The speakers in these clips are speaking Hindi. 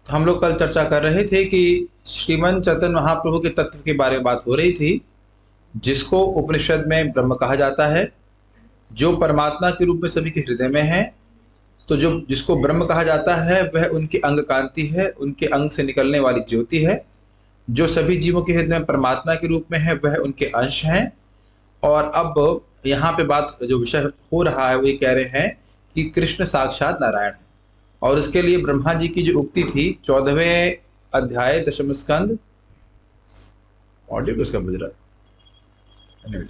तो हम लोग कल चर्चा कर रहे थे कि श्रीमन चैतन्य महाप्रभु के तत्व के बारे में बात हो रही थी, जिसको उपनिषद में ब्रह्म कहा जाता है, जो परमात्मा के रूप में सभी के हृदय में है। तो जो जिसको ब्रह्म कहा जाता है वह उनके अंग कांति है, उनके अंग से निकलने वाली ज्योति है। जो सभी जीवों के हृदय में परमात्मा के रूप में है वह उनके अंश हैं। और अब यहाँ पे बात जो विषय हो रहा है वो ये कह रहे हैं कि कृष्ण साक्षात नारायण है। और इसके लिए ब्रह्मा जी की जो उक्ति थी 14वें अध्याय 10वें स्कंद, ऑडियो किसका बज रहा है,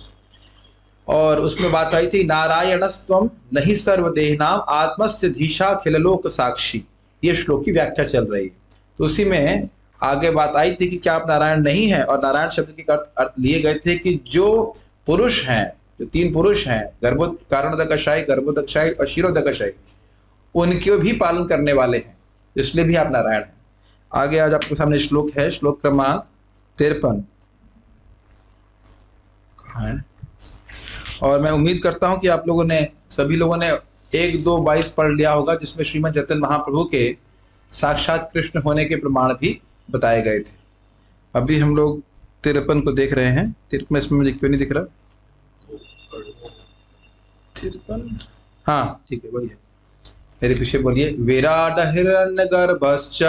और उसमें बात आई थी नारायणस्त्वम नहीं सर्वदेहनाम आत्मस्य धीशा खिललोक साक्षी। ये श्लोक की व्याख्या चल रही है। तो उसी में आगे बात आई थी कि क्या आप नारायण नहीं है, और नारायण शब्द के अर्थ लिए गए थे कि जो पुरुष हैं, जो तीन पुरुष हैं, कारणोदकशायी, गर्भोदकशायी और क्षीरोदकशायी, उनके भी पालन करने वाले हैं, इसलिए भी आप नारायण हैं। आगे आज आपके सामने श्लोक है, श्लोक क्रमांक 53 है। और मैं उम्मीद करता हूं कि आप लोगों ने, सभी लोगों ने 1-2-22 पढ़ लिया होगा, जिसमें श्रीमद् चैतन्य महाप्रभु के साक्षात कृष्ण होने के प्रमाण भी बताए गए थे। अभी हम लोग 53 को देख रहे हैं। 53 इसमें मुझे क्यों नहीं दिख रहा? 53, हाँ ठीक है, बढ़िया, मेरे पीछे बोलिए। विराट हिरण्यगर्भश्च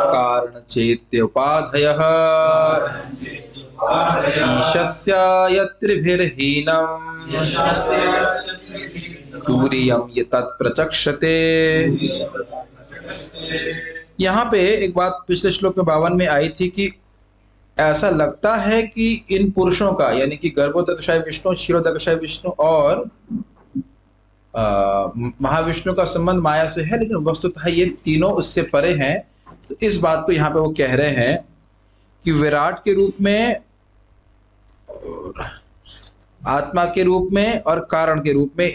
कारण चेत्योपाधयः ईशस्य यत्रिभिर्हीनं तुरीयं तत्प्रचक्षते। यहाँ पे एक बात पिछले श्लोक में 52 में आई थी कि ऐसा लगता है कि इन पुरुषों का, यानी कि गर्भोदकशायी विष्णु, क्षीरोदकशायी विष्णु और महाविष्णु का संबंध माया से है, लेकिन वस्तुतः ये तीनों उससे परे हैं। तो इस बात को यहाँ पे वो कह रहे हैं कि विराट के रूप में, आत्मा के रूप में और कारण के रूप में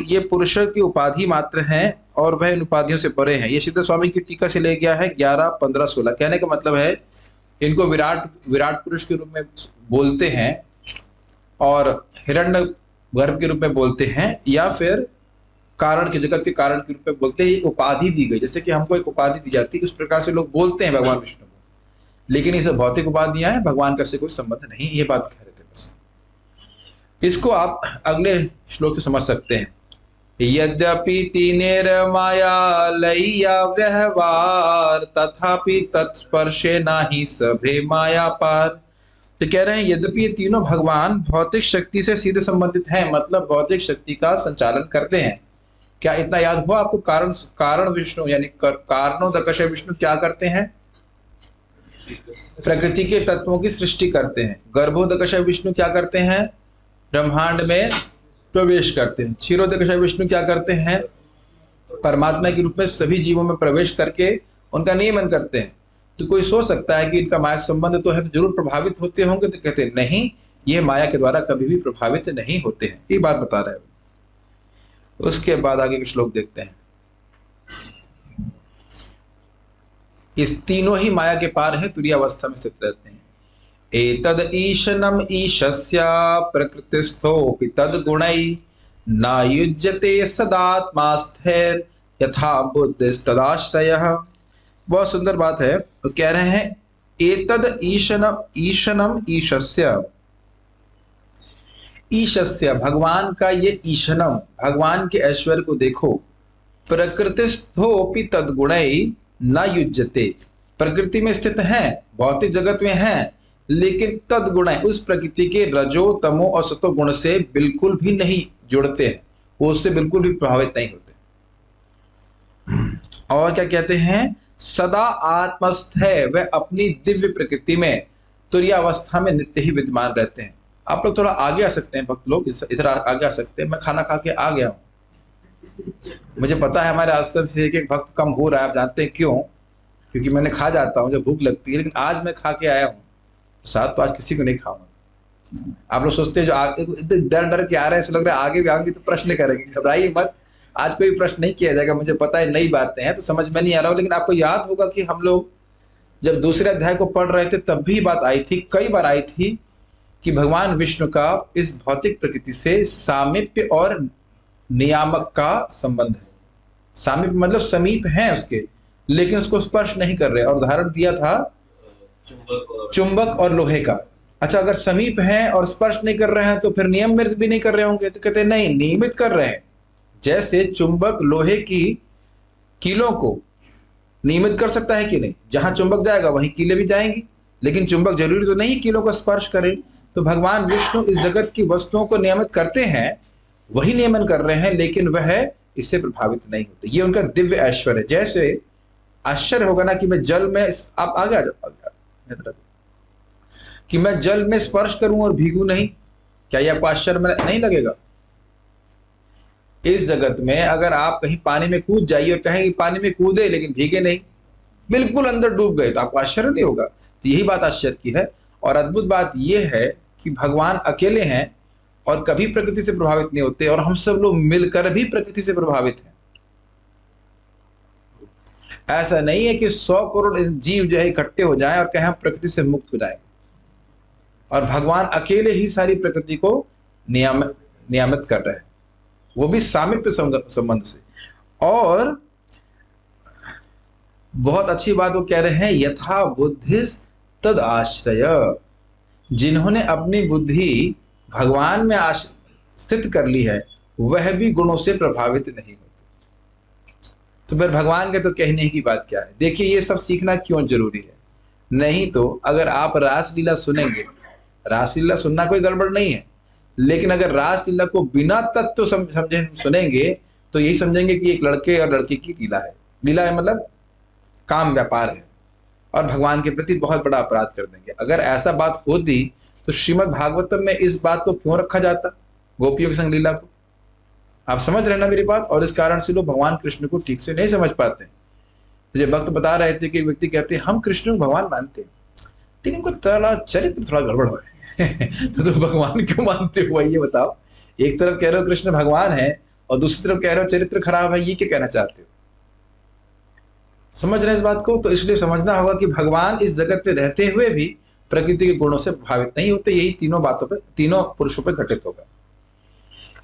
ये पुरुष की उपाधि मात्र हैं और वह इन उपाधियों से परे हैं। ये सिद्ध स्वामी की टीका से ले गया है 11, 15, 16। कहने का मतलब है इनको विराट पुरुष के रूप में बोलते हैं और हिरण्य गर्भ के रूप में बोलते हैं, या फिर कारण के, जगत के कारण के रूप में बोलते हैं। ये उपाधि दी गई, जैसे कि हमको एक उपाधि दी जाती है, उस प्रकार से लोग बोलते हैं भगवान विष्णु को। लेकिन ये सब भौतिक उपाधियां हैं, भगवान का से कोई संबंध नहीं। ये बात कह रहे थे बस। इसको आप अगले श्लोक से समझ सकते हैं। यद्यपि तीनेर्मायालय्या व्यवहार तथापि तत्स्पर्शे नाही सभे माया पार। तो कह रहे हैं यद्यपि ये तीनों भगवान भौतिक शक्ति से सीधे संबंधित हैं, मतलब भौतिक शक्ति का संचालन करते हैं। क्या इतना याद हुआ आपको? कारण विष्णु यानी कारणोदकशायी विष्णु क्या करते हैं? प्रकृति के तत्वों की सृष्टि करते हैं। गर्भोदकशायी विष्णु क्या करते हैं? ब्रह्मांड में प्रवेश करते हैं। क्षीरोदकशायी विष्णु क्या करते हैं? परमात्मा के रूप में सभी जीवों में प्रवेश करके उनका नियमन करते हैं। तो कोई सोच सकता है कि इनका माया संबंध तो है, तो जरूर प्रभावित होते होंगे। तो कहते हैं नहीं, ये माया के द्वारा कभी भी प्रभावित नहीं होते हैं। ये बात बता रहे हैं। उसके बाद आगे के श्लोक देखते हैं। इस तीनों ही माया के पार है, तुरीय अवस्था में स्थित रहते हैं। एतद ईशनम ईशस्य प्रकृतिस्थोऽपि तद्गुणैः न युज्यते सदात्मास्थैर् यथा बुद्धिस्तदाश्रयः। बहुत सुंदर बात है। तो कह रहे हैं एतद ईशनम ईशस्य, ईशस्य भगवान का ये ईशनम, भगवान के ऐश्वर्य को देखो। प्रकृतिस्थोऽपि तद्गुणैः न युज्यते, प्रकृति में स्थित हैं, भौतिक जगत में हैं, लेकिन तद्गुण उस प्रकृति के रजो, तमो और सतो गुण से बिल्कुल भी नहीं जुड़ते हैं, वो उससे बिल्कुल भी प्रभावित नहीं होते। और क्या कहते हैं? सदा आत्मस्थ है, वह अपनी दिव्य प्रकृति में तुरीय अवस्था में नित्य ही विद्यमान रहते हैं। आप लोग थोड़ा आगे आ सकते हैं, भक्त लोग इधर आगे आ सकते हैं। मैं खाना खा के आ गया हूँ। मुझे पता है हमारे आश्रम से एक भक्त कम हो रहा है। आप जानते हैं क्यों? क्योंकि मैंने खा जाता हूँ जब भूख लगती है, लेकिन आज मैं खा के आया हूँ। साथ तो आज किसी को नहीं खाऊंगा। आप लोग सोचते हैं जो डर के आ रहे हैं, ऐसा लग रहा है आगे भी आएंगे तो प्रश्न करेंगे। घबराइए मत, आज कोई प्रश्न नहीं किया जाएगा। मुझे पता है नई बातें हैं तो समझ में नहीं आ रहा हो, लेकिन आपको याद होगा कि हम लोग जब दूसरे अध्याय को पढ़ रहे थे तब भी बात आई थी, कई बार आई थी, कि भगवान विष्णु का इस भौतिक प्रकृति से सामीप्य और नियामक का संबंध है। सामीप मतलब समीप हैं उसके, लेकिन उसको स्पर्श नहीं कर रहे। और उदाहरण दिया था चुंबक और लोहे का। अच्छा, अगर समीप हैं और स्पर्श नहीं कर रहे हैं तो फिर नियम में भी नहीं कर रहे होंगे? तो कहते हैं नहीं, नियमित कर रहे हैं। जैसे चुंबक लोहे की कीलों को नियमित कर सकता है कि नहीं? जहां चुंबक जाएगा वहीं कीले भी जाएंगी, लेकिन चुंबक जरूरी तो नहीं कीलों को स्पर्श करे। तो भगवान विष्णु इस जगत की वस्तुओं को नियमित करते हैं, वही नियमन कर रहे हैं, लेकिन वह इससे प्रभावित नहीं होते। ये उनका दिव्य ऐश्वर्य है। जैसे आश्चर्य होगा ना कि मैं जल में, आप आगे आ जाओ, कि मैं जल में स्पर्श करूं और भीगू नहीं, क्या यह आपको आश्चर्य में नहीं लगेगा? इस जगत में अगर आप कहीं पानी में कूद जाइए और कहें कि पानी में कूदे लेकिन भीगे नहीं, बिल्कुल अंदर डूब गए, तो आपको आश्चर्य नहीं होगा? तो यही बात आश्चर्य की है। और अद्भुत बात यह है कि भगवान अकेले हैं और कभी प्रकृति से प्रभावित नहीं होते, और हम सब लोग मिलकर भी प्रकृति से प्रभावित हैं। ऐसा नहीं है कि 100 करोड़ जीव जो है इकट्ठे हो जाएं और कहें हम प्रकृति से मुक्त हो जाएं, और भगवान अकेले ही सारी प्रकृति को नियमित कर रहे हैं, वो भी सामीप्य संबंध से। और बहुत अच्छी बात वो कह रहे हैं, यथा बुद्धिस तद आश्रय। जिन्होंने अपनी बुद्धि भगवान में स्थित कर ली है, वह भी गुणों से प्रभावित नहीं होते। तो फिर भगवान के तो कहने की बात क्या है? देखिए, ये सब सीखना क्यों जरूरी है? नहीं तो अगर आप रासलीला सुनेंगे, रासलीला सुनना कोई गड़बड़ नहीं है, लेकिन अगर रासलीला को बिना तत्व समझे सुनेंगे तो यही समझेंगे कि एक लड़के और लड़की की लीला है। लीला है मतलब काम व्यापार है, और भगवान के प्रति बहुत बड़ा अपराध कर देंगे। अगर ऐसा बात होती तो श्रीमद् भागवतम में इस बात को क्यों रखा जाता, गोपियों के संग लीला को? आप समझ रहे ना मेरी बात? और इस कारण से लोग भगवान कृष्ण को ठीक से नहीं समझ पाते। मुझे भक्त बता रहे थे कि व्यक्ति कहते हैं हम कृष्ण को भगवान मानते, लेकिन इनको थोड़ा चरित्र थोड़ा गड़बड़ हो है तो भगवान क्यों मानते हो ये बताओ? एक तरफ कह रहे हो कृष्ण भगवान है और दूसरी तरफ कह रहे हो चरित्र खराब है, ये क्या कहना चाहते हो? समझ रहे हैं इस बात को? तो इसलिए समझना होगा कि भगवान इस जगत में रहते हुए भी प्रकृति के गुणों से प्रभावित नहीं होते। यही तीनों बातों पे, तीनों पुरुषों पे घटित होगा।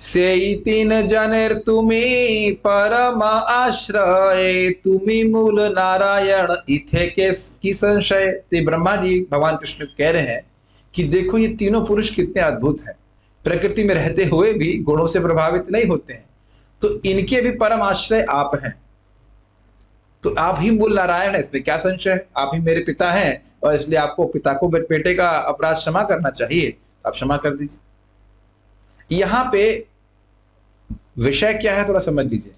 से तीन जनेर तुम्ही परम आश्रय, तुम्ही मूल नारायण इथे के की संशय। तो ब्रह्मा जी भगवान कृष्ण कह रहे हैं कि देखो ये तीनों पुरुष कितने अद्भुत हैं, प्रकृति में रहते हुए भी गुणों से प्रभावित नहीं होते हैं, तो इनके भी परम आश्रय आप हैं। तो आप ही मूल नारायण है, इसमें क्या संशय है? आप ही मेरे पिता हैं, और इसलिए आपको पिता को बेटे का अपराध क्षमा करना चाहिए, आप क्षमा कर दीजिए। यहां पे विषय क्या है थोड़ा समझ लीजिए।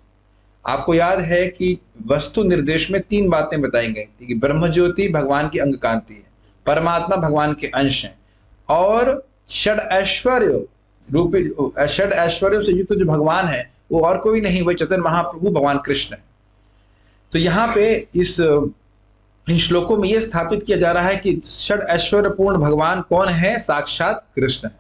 आपको याद है कि वस्तु निर्देश में 3 बातें बताई गई थी कि ब्रह्म ज्योति भगवान की अंग कांति है, परमात्मा भगवान के अंश हैं, और षड ऐश्वर्य रूपी, षड ऐश्वर्यों से युक्त जो भगवान है वो और कोई नहीं, वही चैतन्य महाप्रभु भगवान कृष्ण है। तो यहाँ पे इन श्लोकों में यह स्थापित किया जा रहा है कि षड ऐश्वर्यपूर्ण भगवान कौन है? साक्षात कृष्ण है।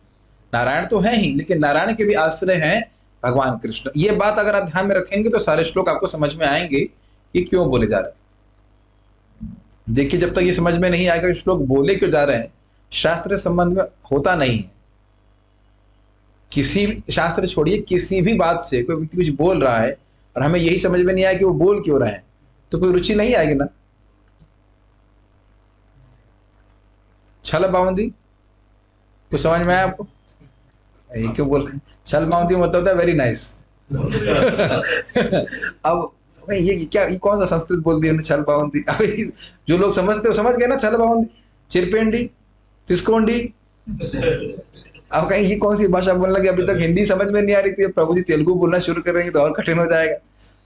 नारायण तो है ही, लेकिन नारायण के भी आश्रय हैं भगवान कृष्ण। ये बात अगर आप ध्यान में रखेंगे तो सारे श्लोक आपको समझ में आएंगे कि क्यों बोले जा रहे हैं। देखिए, जब तक ये समझ में नहीं आएगा श्लोक बोले क्यों जा रहे हैं, शास्त्र संबंध में होता नहीं है। किसी शास्त्र छोड़िए, किसी भी बात से कोई व्यक्ति कुछ बोल रहा है और हमें यही समझ में नहीं आया कि वो बोल क्यों रहे हैं, तो कोई रुचि नहीं आएगी ना। छल बाउंदी कुछ समझ में आया आपको? ये क्यों बोल रहे हैं? छल बाउंदी मतलब होता है वेरी नाइस। अब ये क्या, ये कौन सा संस्कृत बोल दिया छल बाउंदी? अब जो लोग समझते हो समझ गए ना, छल बाउंदी, चिरपेंडी, तिस्कोंडी। अब कहीं ये कौन सी भाषा बोलने लगे? अभी तक हिंदी समझ में नहीं आ रही थी, प्रभु जी तेलुगु बोलना शुरू करेंगे तो और कठिन हो जाएगा।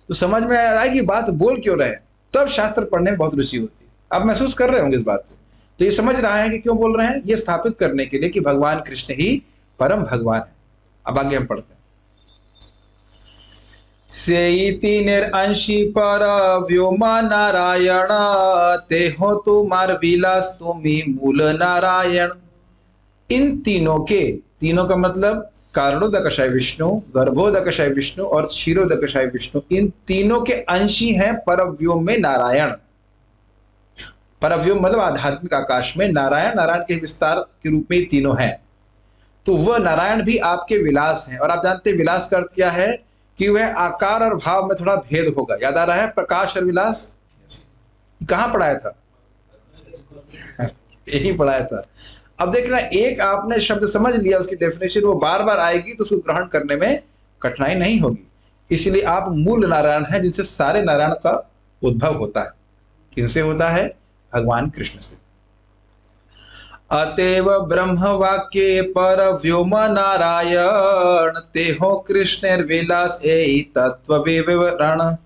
तो समझ में आएगी बात बोल क्यों रहे हैं, तब शास्त्र पढ़ने में बहुत रुचि होती है। आप महसूस कर रहे होंगे इस बात को। तो ये समझ रहा है कि क्यों बोल रहे हैं, ये स्थापित करने के लिए कि भगवान कृष्ण ही परम भगवान है। अब आगे हम पढ़ते हैं। सेइति निरअंशी पर व्योमा नारायण, तेहो तुमार विलास तुमी मूल नारायण। इन तीनों के, तीनों का मतलब कारणोदकशय विष्णु, गर्भोदकशय विष्णु और क्षीरोदकशय विष्णु, इन तीनों के अंशी हैं परव्योम में नारायण। परव्योम मतलब आध्यात्मिक आकाश में नारायण, नारायण के विस्तार के रूप में तीनों हैं। तो वह नारायण भी आपके विलास हैं। और आप जानते हैं विलास का अर्थ क्या है? कि वह आकार और भाव में थोड़ा भेद होगा। याद आ रहा है प्रकाश और विलास? कहाँ पढ़ाया था? यही पढ़ाया था। अब देखना, एक आपने शब्द समझ लिया, उसकी डेफिनेशन वो बार बार आएगी तो उसको ग्रहण करने में कठिनाई नहीं होगी। इसलिए आप मूल नारायण हैं, जिनसे सारे नारायण का उद्भव होता है। किनसे होता है? भगवान कृष्ण से। अतएव ब्रह्म वाक्य पर व्योम नारायण, तेहो कृष्ण विलास ए तत्व विवरण।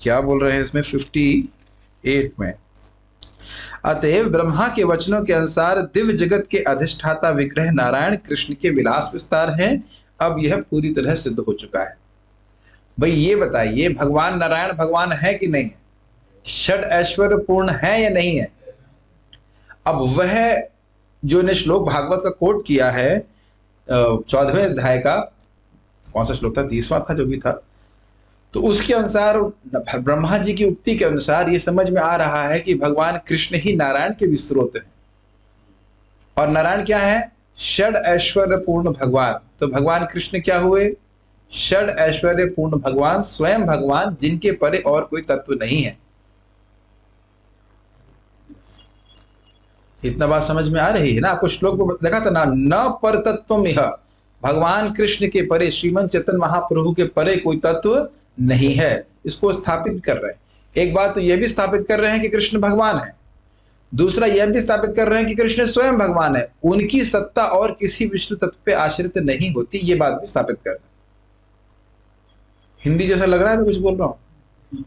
क्या बोल रहे हैं इसमें 58 में? अतएव ब्रह्मा के वचनों के अनुसार दिव्य जगत के अधिष्ठाता विग्रह नारायण कृष्ण के विलास विस्तार हैं। अब यह पूरी तरह सिद्ध हो चुका है। भाई ये बताइए, भगवान नारायण भगवान है कि नहीं है? षड ऐश्वर्य पूर्ण है या नहीं है? अब वह जो ने श्लोक भागवत का कोट किया है 14वें अध्याय का, कौन सा श्लोक था? 30वां था, जो भी था, तो उसके अनुसार ब्रह्मा जी की उक्ति के अनुसार ये समझ में आ रहा है कि भगवान कृष्ण ही नारायण के भी स्रोत हैं। और नारायण क्या है? षड ऐश्वर्य पूर्ण भगवान। तो भगवान कृष्ण क्या हुए? षड ऐश्वर्य पूर्ण भगवान, स्वयं भगवान, जिनके परे और कोई तत्व नहीं है। इतना बात समझ में आ रही है ना? आपको श्लोक में देखा था ना, न पर तत्व इह, भगवान कृष्ण के परे, श्रीमंत चैतन्य महाप्रभु के परे कोई तत्व नहीं है। इसको स्थापित कर रहे हैं। एक बात तो यह भी स्थापित कर रहे हैं कि कृष्ण भगवान है, दूसरा यह भी स्थापित कर रहे हैं कि कृष्ण स्वयं भगवान है, उनकी सत्ता और किसी विष्णु तत्व पे आश्रित नहीं होती, ये बात भी स्थापित कर रहे हैं। हिंदी जैसा लग रहा है मैं कुछ बोल रहा हूं?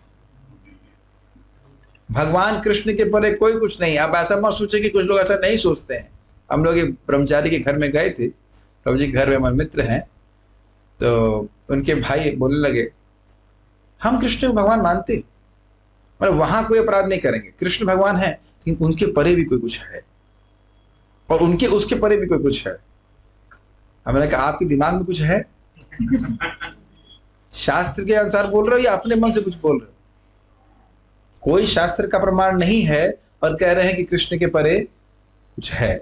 भगवान कृष्ण के परे कोई कुछ नहीं। अब ऐसा मत सोचे कि कुछ लोग ऐसा नहीं सोचते हैं। हम लोग एक ब्रह्मचारी के घर में गए थे, प्रभु जी के घर में हमारे मित्र हैं, तो उनके भाई बोलने लगे, हम कृष्ण भगवान मानते, मतलब वहां कोई अपराध नहीं करेंगे, कृष्ण भगवान है, लेकिन उनके परे भी कोई कुछ है, और उनके उसके परे भी कोई कुछ है। हमने कहा आपके दिमाग में कुछ है? शास्त्र के अनुसार बोल रहे हो या अपने मन से कुछ बोल रहे हो? कोई शास्त्र का प्रमाण नहीं है और कह रहे हैं कि कृष्ण के परे कुछ है।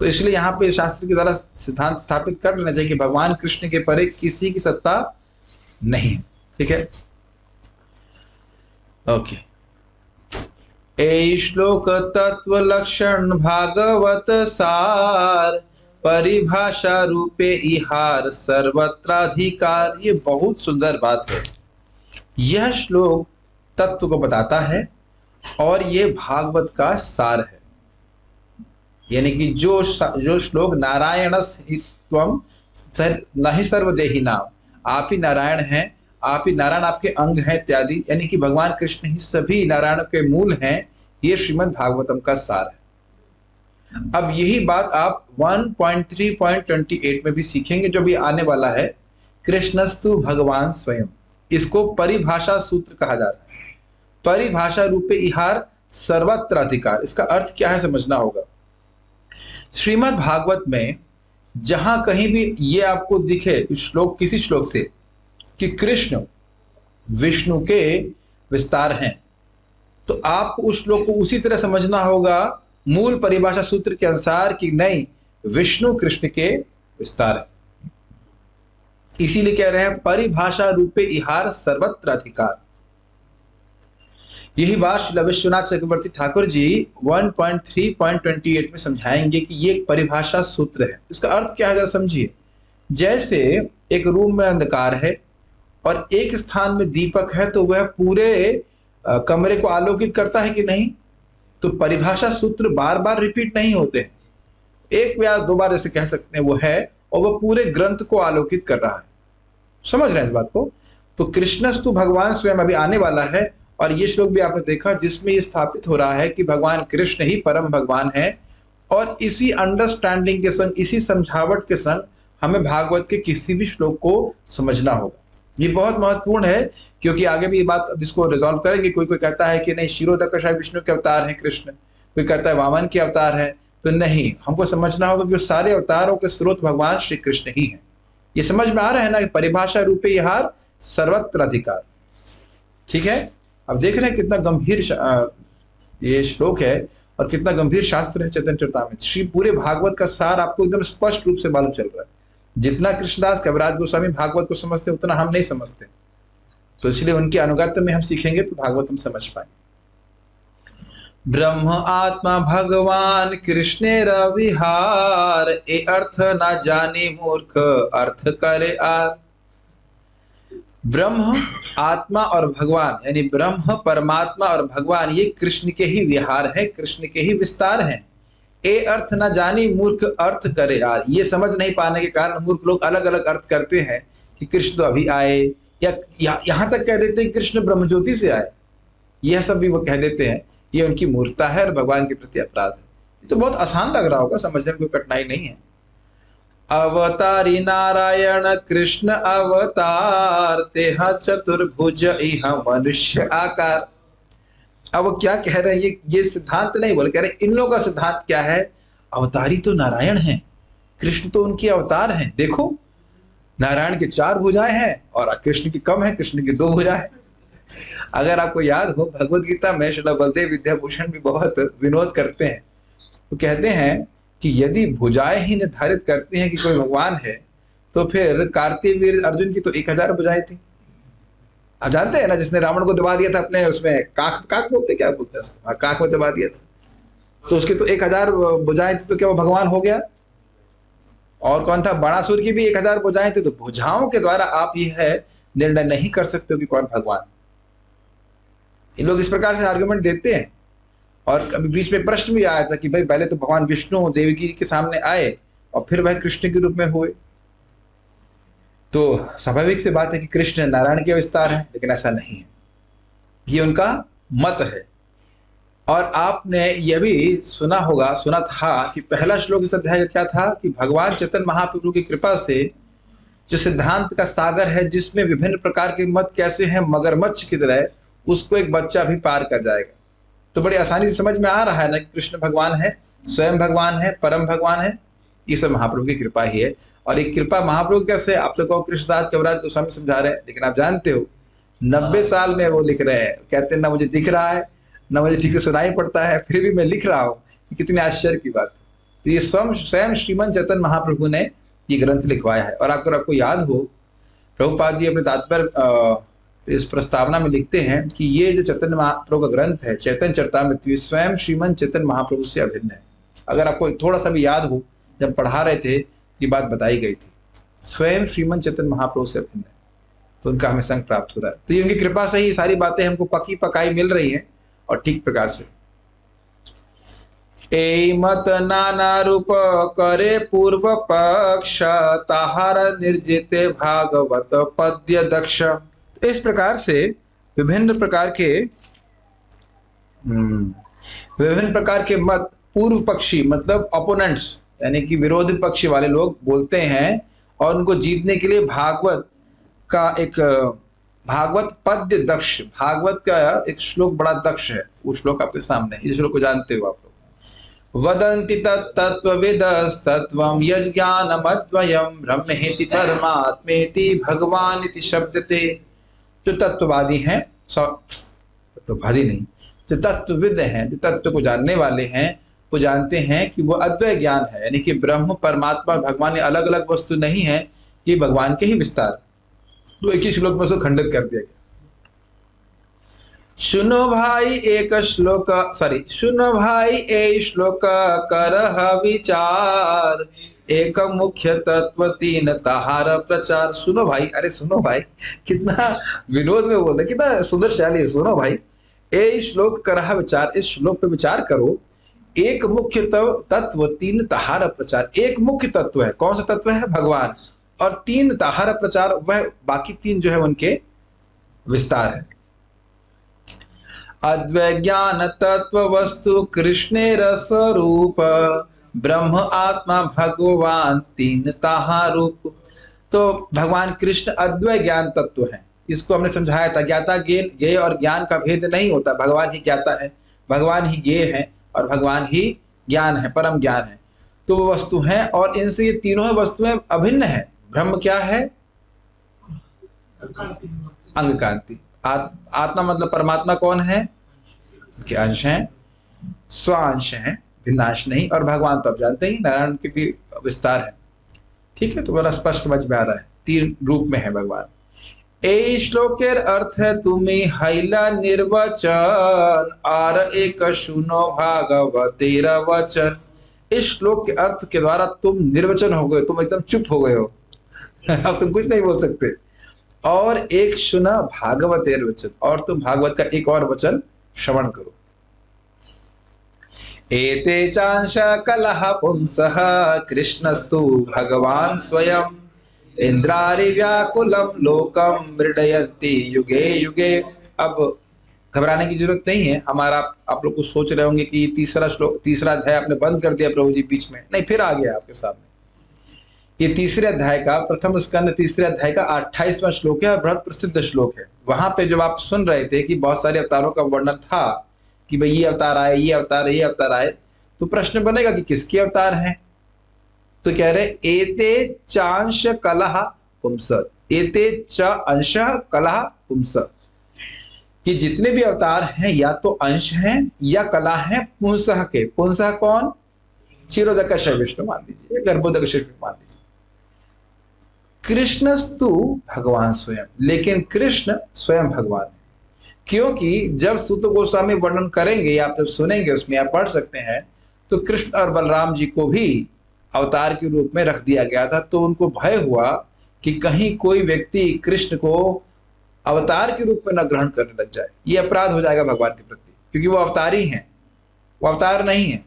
तो इसलिए यहाँ पे शास्त्र के द्वारा सिद्धांत स्थापित कर लेना चाहिए कि भगवान कृष्ण के परे किसी की सत्ता नहीं है। ठीक है, ओके। ए श्लोक तत्व लक्षण भागवत सार, परिभाषा रूपे इहार सर्वत्राधिकार। ये बहुत सुंदर बात है। यह श्लोक तत्व को बताता है और यह भागवत का सार है। यानी कि जो श्लोक नारायणस्त्वं नहि सर्वदेहि नाम, आप ही नारायण हैं, आप ही नारायण आपके अंग हैं इत्यादि, यानी कि भगवान कृष्ण ही सभी नारायण के मूल हैं, ये श्रीमद् भागवतम का सार है। अब यही बात आप 1.3.28 में भी सीखेंगे, जो भी आने वाला है। कृष्णस्तु भगवान स्वयं, इसको परिभाषा सूत्र कहा जा रहा है। परिभाषा रूपे इहार सर्वत्र अधिकार, इसका अर्थ क्या है समझना होगा। श्रीमद् भागवत में जहां कहीं भी ये आपको दिखे श्लोक, किसी श्लोक से, कि कृष्ण विष्णु के विस्तार हैं, तो आपको उस श्लोक को उसी तरह समझना होगा मूल परिभाषा सूत्र के अनुसार कि नहीं, विष्णु कृष्ण के विस्तार है। इसीलिए कह रहे हैं परिभाषा रूपे इहार सर्वत्र अधिकार। यही बात श्री विश्वनाथ चक्रवर्ती ठाकुर जी 1.3.28 में समझाएंगे कि ये एक परिभाषा सूत्र है। इसका अर्थ क्या है जरा समझिए। जैसे एक रूम में अंधकार है और एक स्थान में दीपक है, तो वह पूरे कमरे को आलोकित करता है कि नहीं? तो परिभाषा सूत्र बार बार रिपीट नहीं होते, एक या दो बार जैसे कह सकते हैं वो है, और वह पूरे ग्रंथ को आलोकित कर रहा है। समझ रहे हैं इस बात को? तो कृष्णस्तु भगवान स्वयं अभी आने वाला है, और ये श्लोक भी आपने देखा जिसमें ये स्थापित हो रहा है कि भगवान कृष्ण ही परम भगवान है। और इसी अंडरस्टैंडिंग के संग, इसी समझावट के संग हमें भागवत के किसी भी श्लोक को समझना होगा। ये बहुत महत्वपूर्ण है, क्योंकि आगे भी ये बात अब इसको रिजॉल्व करेंगे। कोई कोई कहता है कि नहीं, क्षीरोदक विष्णु के अवतार हैं कृष्ण, कोई कहता है वामन के अवतार है, तो नहीं, हमको समझना होगा कि सारे अवतारों के स्रोत भगवान श्री कृष्ण ही हैं। ये समझ में आ रहा है ना? परिभाषा रूपे इहार सर्वत्र अधिकार। ठीक है, अब देख रहे हैं कितना गंभीर ये श्लोक है और कितना गंभीर शास्त्र है चैतन्य चरितामृत। श्री पूरे भागवत का सार आपको एकदम स्पष्ट रूप से मालूम चल रहा है। जितना कृष्णदास कविराज गोस्वामी भागवत को समझते उतना हम नहीं समझते, तो इसलिए उनके अनुगत्य में हम सीखेंगे तो भागवत हम समझ पाएंगे। ब्रह्म आत्मा भगवान कृष्णेर विहार, ए अर्थ ना जाने मूर्ख अर्थ करे आर। ब्रह्म आत्मा और भगवान यानी ब्रह्म परमात्मा और भगवान ये कृष्ण के ही विहार है, कृष्ण के ही विस्तार हैं। ए अर्थ ना जानी मूर्ख अर्थ करे आर, ये समझ नहीं पाने के कारण मूर्ख लोग अलग अलग अर्थ करते हैं कि कृष्ण तो अभी आए, या यहाँ तक कह देते हैं कृष्ण ब्रह्म ज्योति से आए, यह सब भी वो कह देते हैं। ये उनकी मूर्खता है और भगवान के प्रति अपराध है। ये तो बहुत आसान लग रहा होगा, समझने में कोई कठिनाई नहीं है। अवतारी नारायण कृष्ण अवतार, तेहा चतुर्भुज इह मनुष्य आकार। अब वो क्या कह रहे हैं, ये सिद्धांत नहीं बोल कह रहे, इन लोगों का सिद्धांत क्या है, अवतारी तो नारायण हैं, कृष्ण तो उनके अवतार हैं। देखो नारायण के 4 भुजाएं हैं और कृष्ण की कम है, कृष्ण की 2 भुजाएं हैं। अगर आपको याद हो भगवद गीता में श्रील बलदेव विद्याभूषण भी बहुत विनोद करते हैं। वो कहते हैं कि यदि भुजाएं ही निर्धारित करती हैं कि कोई भगवान है, तो फिर कार्तिक वीर अर्जुन की तो 1000 भुजाएं थी। आप जानते हैं ना, जिसने रावण को दबा दिया था अपने उसमें काक बोलते, क्या बोलते हैं उसको, काक में दबा दिया था, तो उसकी तो 1000 भुजाएं थी, तो क्या वो भगवान हो गया? और कौन था, बाणासुर की भी 1000 भुजाएं थी। तो भुजाओं के द्वारा आप यह निर्णय नहीं कर सकते हो कि कौन भगवान। इन लोग इस प्रकार से आर्गुमेंट देते हैं। और कभी बीच में प्रश्न भी आया था कि भाई पहले तो भगवान विष्णु देवकी के सामने आए और फिर वह कृष्ण के रूप में हुए, तो स्वाभाविक सी बात है कि कृष्ण नारायण के विस्तार है, लेकिन ऐसा नहीं है, ये उनका मत है। और आपने यह भी सुना था कि पहला श्लोक इस अध्याय का क्या था कि भगवान चैतन्य महाप्रभु की कृपा से जो सिद्धांत का सागर है, जिसमें विभिन्न प्रकार के मत कैसे हैं मगरमच्छ की तरह, उसको एक बच्चा भी पार कर जाएगा। तो बड़ी आसानी से समझ में आ रहा है ना, कृष्ण भगवान है, स्वयं भगवान है, परम भगवान है, ये सब महाप्रभु की कृपा ही है। और एक कृपा महाप्रभु कैसे, आप तो कहो कृष्णदास कविराज गोस्वामी समझा रहे हैं, लेकिन आप जानते हो 90 साल में वो लिख रहे हैं, कहते हैं ना मुझे दिख रहा है ना मुझे ठीक से सुनाई पड़ता है, फिर भी मैं लिख रहा हूँ, कितने आश्चर्य की बात। तो ये स्वयं श्रीमन चैतन्य महाप्रभु ने ये ग्रंथ लिखवाया है। और अगर आपको याद हो, प्रभुपाद जी अपने तात्पर्य इस प्रस्तावना में लिखते हैं कि ये जो चैतन्य महाप्रभु का ग्रंथ है चैतन्य चरितामृत, स्वयं श्रीमन चैतन्य महाप्रभु से अभिन्न है। अगर आपको थोड़ा सा भी याद हो, जब पढ़ा रहे थे ये बात बताई गई थी, स्वयं श्रीमन चैतन्य महाप्रभु से अभिन्न है, तो उनका हमें संग प्राप्त हो रहा है। तो ये उनकी कृपा से ही सारी बातें हमको पकी पकाई मिल रही हैं और ठीक प्रकार से। ए मत नाना रूप करे पूर्व पक्ष, ताहार निर्जिते भागवत पद्य दक्ष। इस प्रकार से विभिन्न प्रकार के मत पूर्व पक्षी मतलब ओपोनेंट्स यानी कि विरोधी पक्षी वाले लोग बोलते हैं, और उनको जीतने के लिए भागवत का एक भागवत पद्य दक्ष, भागवत का एक श्लोक बड़ा दक्ष है, वो श्लोक आपके सामने, इस श्लोक को जानते हो आप लोग। वदन्ति तत्त्वविदस्तत्त्वं यज्ञानमद्वयं ब्रह्मेति परमात्मेति भगवान इति शब्दते। जो तत्ववादी हैं, तत्ववादी नहीं, जो तत्वविद हैं, जो तत्व को जानने वाले हैं, वो जानते हैं कि वो अद्वय ज्ञान है, यानी कि ब्रह्म परमात्मा भगवान ये अलग अलग वस्तु नहीं है, ये भगवान के ही विस्तार। तो एक ही श्लोक में उसको खंडित कर दिया गया। सुनो भाई ए श्लोक करह विचार, एक मुख्य तत्व तीन तहार प्रचार। सुनो भाई, अरे सुनो भाई, कितना विनोद में बोल रहे, कितना सुंदर शैली है। सुनो भाई, ए श्लोक करह विचार, इस श्लोक पे विचार करो। एक मुख्य तत्व तीन तहार प्रचार, एक मुख्य तत्व है, कौन सा तत्व है, भगवान, और तीन तहार प्रचार, वह बाकी 3 जो है उनके विस्तार है। अद्वय ज्ञान तत्व वस्तु कृष्णेर स्वरूप, ब्रह्म आत्मा भगवान तीन ताहा रूप। तो भगवान कृष्ण अद्वय ज्ञान तत्व है, इसको हमने समझाया था। ज्ञाता ज्ञेय और ज्ञान का भेद नहीं होता, भगवान ही ज्ञाता है, भगवान ही ज्ञेय है और भगवान ही ज्ञान है, परम ज्ञान है। तो वो वस्तु है और इनसे ये तीनों वस्तुएं अभिन्न है। ब्रह्म क्या है, अंग कांति। आत्मा मतलब परमात्मा कौन है, उसके अंश हैं, स्वांश हैं, भिन्नांश नहीं। और भगवान तो आप जानते ही नारायण के भी विस्तार है। ठीक है, तो बड़ा स्पष्ट समझ में आ रहा है, 3 रूप में है भगवान। ए श्लोकेर अर्थ है तुम्हें हैला निर्वचन आर एक सुनो भागवतेर वचन। इस श्लोक के अर्थ के द्वारा तुम निर्वचन हो गए, तुम एकदम चुप हो गए हो अब तुम कुछ नहीं बोल सकते। और एक सुना भागवतेर वचन, और तुम भागवत का एक और वचन श्रवण करो। एते चांश कलह पुंसः कृष्णस्तु भगवान स्वयं इंद्रारि व्याकुलम लोकम मृडयन्ति युगे युगे। अब घबराने की जरूरत नहीं है। हमारा आप लोग कुछ सोच रहे होंगे कि तीसरा श्लोक, तीसरा अध्याय आपने बंद कर दिया प्रभु जी बीच में। नहीं, फिर आ गया आपके सामने। ये तीसरे अध्याय का, प्रथम स्कंद तीसरे अध्याय का 28वां श्लोक है और बहुत प्रसिद्ध श्लोक है। वहां पे जब आप सुन रहे थे कि बहुत सारे अवतारों का वर्णन था कि भाई ये अवतार आए, ये अवतार, ये अवतार आए, तो प्रश्न बनेगा कि किसके अवतार हैं। तो कह रहे एते चांश कलह पुंस, एते च अंश कलह पुंस। ये जितने भी अवतार हैं या तो अंश हैं या कला हैं पुंसः के। पुंसः कौन? क्षीरोदक विष्णु मान लीजिए, गर्भोदक विष्णु मान लीजिए। कृष्णस्तु भगवान स्वयं, लेकिन कृष्ण स्वयं भगवान है। क्योंकि जब सूत गोस्वामी वर्णन करेंगे, आप जब सुनेंगे उसमें आप पढ़ सकते हैं, तो कृष्ण और बलराम जी को भी अवतार के रूप में रख दिया गया था। तो उनको भय हुआ कि कहीं कोई व्यक्ति कृष्ण को अवतार के रूप में न ग्रहण करने लग जाए, ये अपराध हो जाएगा भगवान के प्रति, क्योंकि वो अवतारी हैं, वो अवतार नहीं है।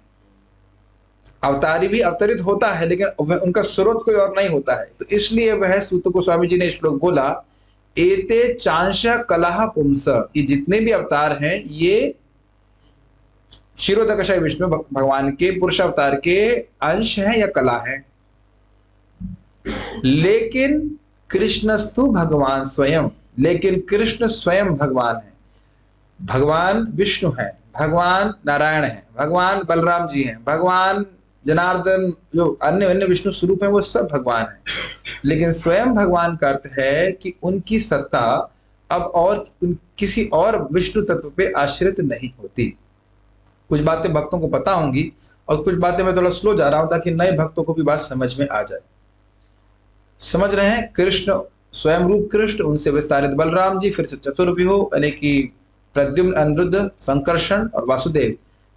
अवतारी भी अवतरित होता है, लेकिन उनका स्रोत कोई और नहीं होता है। तो इसलिए वह सूत गोस्वामी जी ने श्लोक बोला, एते चांश कलह पुंस, ये जितने भी अवतार हैं ये क्षीरोदक विष्णु भगवान के पुरुष अवतार के अंश हैं या कला हैं। लेकिन कृष्णस्तु भगवान स्वयं, लेकिन कृष्ण स्वयं भगवान है। भगवान विष्णु है, भगवान नारायण है, भगवान बलराम जी हैं, भगवान जनार्दन, जो अन्य अन्य विष्णु स्वरूप है वो सब भगवान है। लेकिन स्वयं भगवान का अर्थ है कि उनकी सत्ता अब और किसी और विष्णु तत्व पे आश्रित नहीं होती। कुछ बातें भक्तों को पता होंगी और कुछ बातें मैं थोड़ा स्लो जा रहा हूं ताकि नए भक्तों को भी बात समझ में आ जाए। समझ रहे हैं? कृष्ण स्वयं रूप कृष्ण, उनसे विस्तारित बलराम जी, फिर से चतुर्व्यूह यानी कि प्रद्युम्न, अनिरुद्ध, संकर्षण और वासुदेव।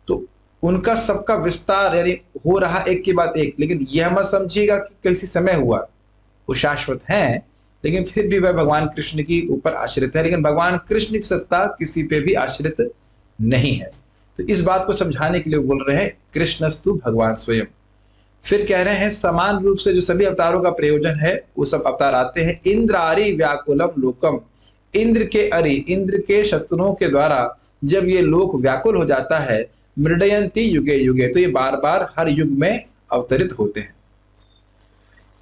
तो उनका सबका विस्तार यानी हो रहा एक के बाद एक। लेकिन यह मत समझिएगा कि किसी समय हुआ, वो शाश्वत हैं, लेकिन फिर भी वह भगवान कृष्ण की ऊपर आश्रित है। लेकिन भगवान कृष्ण की सत्ता किसी पे भी आश्रित नहीं है। तो इस बात को समझाने के लिए बोल रहे हैं कृष्णस्तु भगवान स्वयं। फिर कह रहे हैं समान रूप से जो सभी अवतारों का प्रयोजन है वो सब अवतार आते हैं। इंद्रारि व्याकुलम लोकम, इंद्र के अरि, इंद्र के शत्रुओं के द्वारा जब ये लोक व्याकुल हो जाता है, मृडयंती युगे युगे, तो ये बार बार हर युग में अवतरित होते हैं।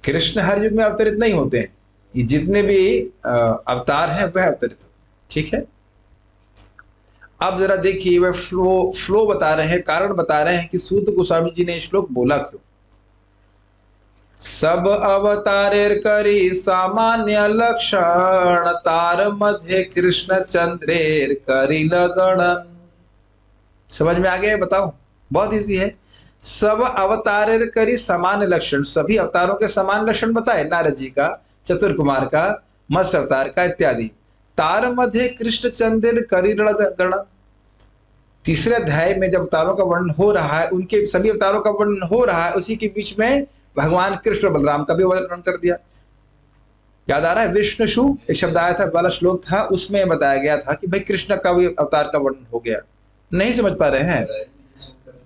कृष्ण हर युग में अवतरित नहीं होते हैं, ये जितने भी अवतार हैं वह अवतरित होते हैं। ठीक है, अब जरा देखिए वह फ्लो बता रहे हैं, कारण बता रहे हैं कि सूत गोस्वामी जी ने श्लोक बोला क्यों। सब अवतारेर करी सामान्य लक्षण, तार मध्य कृष्ण चंद्रेर करी लगणन। समझ में आ गया? बताओ, बहुत इजी है। सब अवतारेर करी समान लक्षण, सभी अवतारों के समान लक्षण बताए, नारद जी का, चतुर कुमार का, मत्स्य अवतार का इत्यादि। तार मध्य कृष्ण चंद्र करी लगणन, तीसरे अध्याय में जब अवतारों का वर्णन हो रहा है, उनके सभी अवतारों का वर्णन हो रहा है, उसी के बीच में भगवान कृष्ण बलराम का भी वर्णन कर दिया। याद आ रहा है? विष्णुषु एक शब्द आया था, वाला श्लोक था, उसमें बताया गया था कि भाई कृष्ण का भी अवतार का वर्णन हो गया। नहीं समझ पा रहे हैं?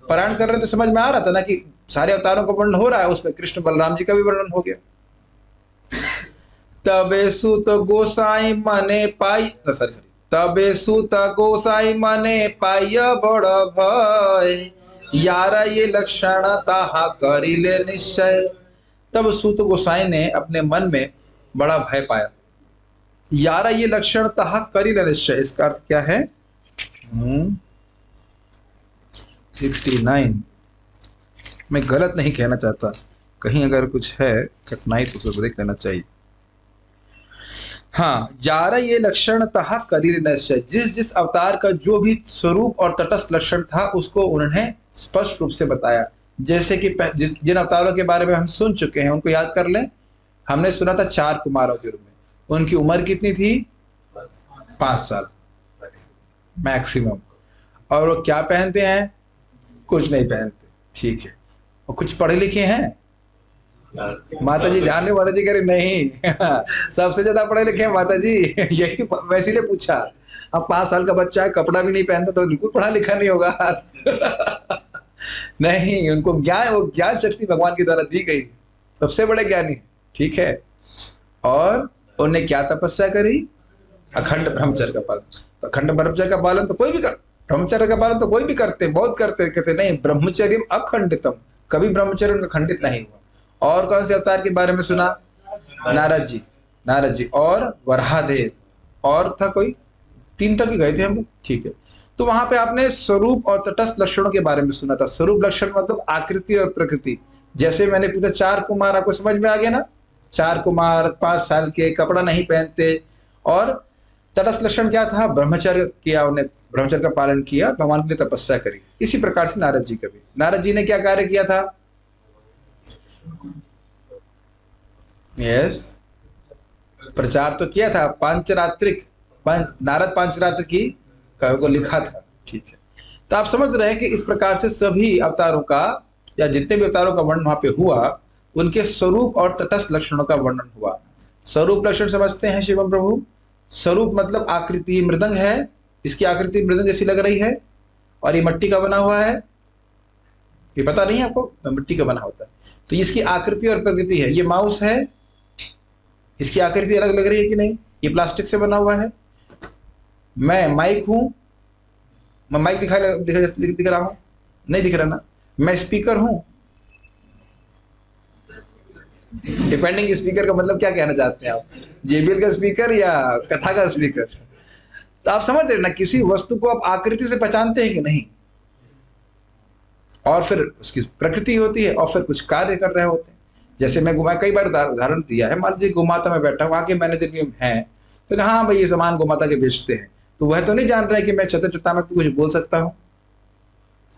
पारायण कर रहे तो समझ में आ रहा था ना कि सारे अवतारों का वर्णन हो रहा है, उसमें कृष्ण बलराम जी का भी वर्णन हो गया। तबे सुत गोसाई मने पाई, तबे सुत गोसाई मने पाय बड़ भय, यारा ये लक्षण ताहा करिले निश्चय। तब सूत गोसाई ने अपने मन में बड़ा भय पाया। यारा ये लक्षण ताहा करिले निश्चय, इसका अर्थ क्या है? 69। मैं गलत नहीं कहना चाहता, कहीं अगर कुछ है कठिनाई तो उसको देख लेना चाहिए। हाँ, जारा ये लक्षण तहा करिले निश्चय, जिस जिस अवतार का जो भी स्वरूप और तटस्थ लक्षण था उसको उन्होंने स्पष्ट रूप से बताया। जैसे कि जिन अवतारों के बारे में हम सुन चुके हैं उनको याद कर लें। हमने सुना था 4 कुमारों के रूप में, उनकी उम्र कितनी थी? 5 साल मैक्सिमम। और वो क्या पहनते हैं? कुछ नहीं पहनते, ठीक है। और कुछ पढ़े लिखे हैं? माता जी ध्यान में, माता जी कह रहे नहीं सबसे ज्यादा पढ़े लिखे हैं माता जी यही मैं इसीलिए पूछा। अब 5 साल का बच्चा है, कपड़ा भी नहीं पहनता, तो बिल्कुल पढ़ा लिखा नहीं होगा नहीं, उनको ज्ञान, वो ज्ञान शक्ति भगवान की द्वारा दी गई, सबसे बड़े ज्ञानी, ठीक है। और उन्हें क्या तपस्या करी? अखंड ब्रह्मचर्य का पालन। तो अखंड ब्रह्मचर्य का पालन तो कोई भी कर, ब्रह्मचर्य का पालन तो कोई भी करते, बहुत करते, कहते नहीं ब्रह्मचर्य अखंडितम, कभी ब्रह्मचर्य उनका खंडित नहीं हुआ। और कौन से अवतार के बारे में सुना? नारद जी, नारद जी और वराहदेव, और था कोई? 3 तक ही गए थे हम लोग, ठीक है। तो वहां पे आपने स्वरूप और तटस्थ लक्षणों के बारे में सुना था। स्वरूप लक्षण मतलब आकृति और प्रकृति। जैसे मैंने पूछा 4 कुमार, आपको समझ में आ गया ना? 4 कुमार 5 साल के, कपड़ा नहीं पहनते। और तटस्थ लक्षण क्या था? ब्रह्मचर्य किया, उन्हें ब्रह्मचर्य का पालन किया, भगवान के लिए तपस्या करी। इसी प्रकार से नारद जी का भी, नारद जी ने क्या कार्य किया था? यस, प्रचार तो किया था, पांचरात्रिक, नारद पांचरात्र की काव्य को लिखा था, ठीक है। तो आप समझ रहे हैं कि इस प्रकार से सभी अवतारों का, या जितने भी अवतारों का वर्णन वहां पे हुआ, उनके स्वरूप और तटस्थ लक्षणों का वर्णन हुआ। स्वरूप लक्षण समझते हैं शिवम प्रभु? स्वरूप मतलब आकृति, मृदंग है, इसकी आकृति मृदंग जैसी लग रही है, और ये मिट्टी का बना हुआ है, ये पता नहीं है आपको? मिट्टी का बना होता है। तो इसकी आकृति और प्रकृति है। ये माउस है, इसकी आकृति अलग लग रही है कि नहीं? ये प्लास्टिक से बना हुआ है। मैं माइक हूं, मैं माइक दिख रहा हूं? नहीं दिख रहा ना। मैं स्पीकर हूं, डिपेंडिंग स्पीकर का मतलब क्या कहना चाहते हैं आप? जेबीएल का स्पीकर या कथा का स्पीकर? तो आप समझ रहे ना, किसी वस्तु को आप आकृति से पहचानते हैं कि नहीं, और फिर उसकी प्रकृति होती है, और फिर कुछ कार्य कर रहे होते हैं। जैसे मैं कई बार उदाहरण दिया है, मान लीजिए गोमाता में बैठा, वहां के मैनेजर भी हैं, तो हाँ भाई ये सामान गोमाता के बेचते हैं, तो वह तो नहीं जान रहा है कि मैं छतर चट्टामत पे कुछ बोल सकता हूँ।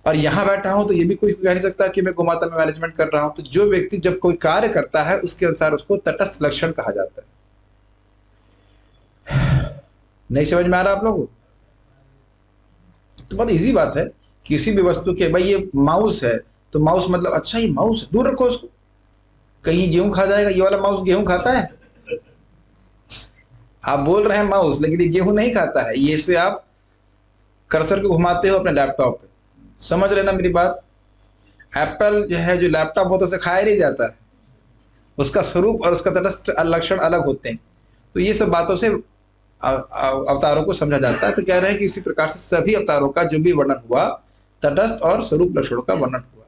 और यहाँ बैठा हूं तो ये भी कोई कह नहीं सकता कि मैं गोमाता में मैनेजमेंट कर रहा हूं। तो जो व्यक्ति जब कोई कार्य करता है उसके अनुसार उसको तटस्थ लक्षण कहा जाता है। नहीं समझ में आ रहा आप लोगों को? तो बहुत इजी बात है, किसी भी वस्तु के, भाई ये माउस है, तो माउस मतलब अच्छा ये माउस है, दूर रखो उसको, कहीं गेहूं खा जाएगा। ये वाला माउस गेहूं खाता है? आप बोल रहे हैं माउस, लेकिन ये गेहूं नहीं खाता है। ये से आप कर्सर को घुमाते हो अपने लैपटॉप पे, समझ रहे ना मेरी बात? एप्पल जो है, जो लैपटॉप होता है उसे खाया नहीं जाता है, उसका स्वरूप और उसका तटस्थ लक्षण अलग होते हैं। तो ये सब बातों से अवतारों को समझा जाता है। तो कह रहे हैं कि इसी प्रकार से सभी अवतारों का जो भी वर्णन हुआ, तटस्थ और स्वरूप लक्षणों का वर्णन हुआ।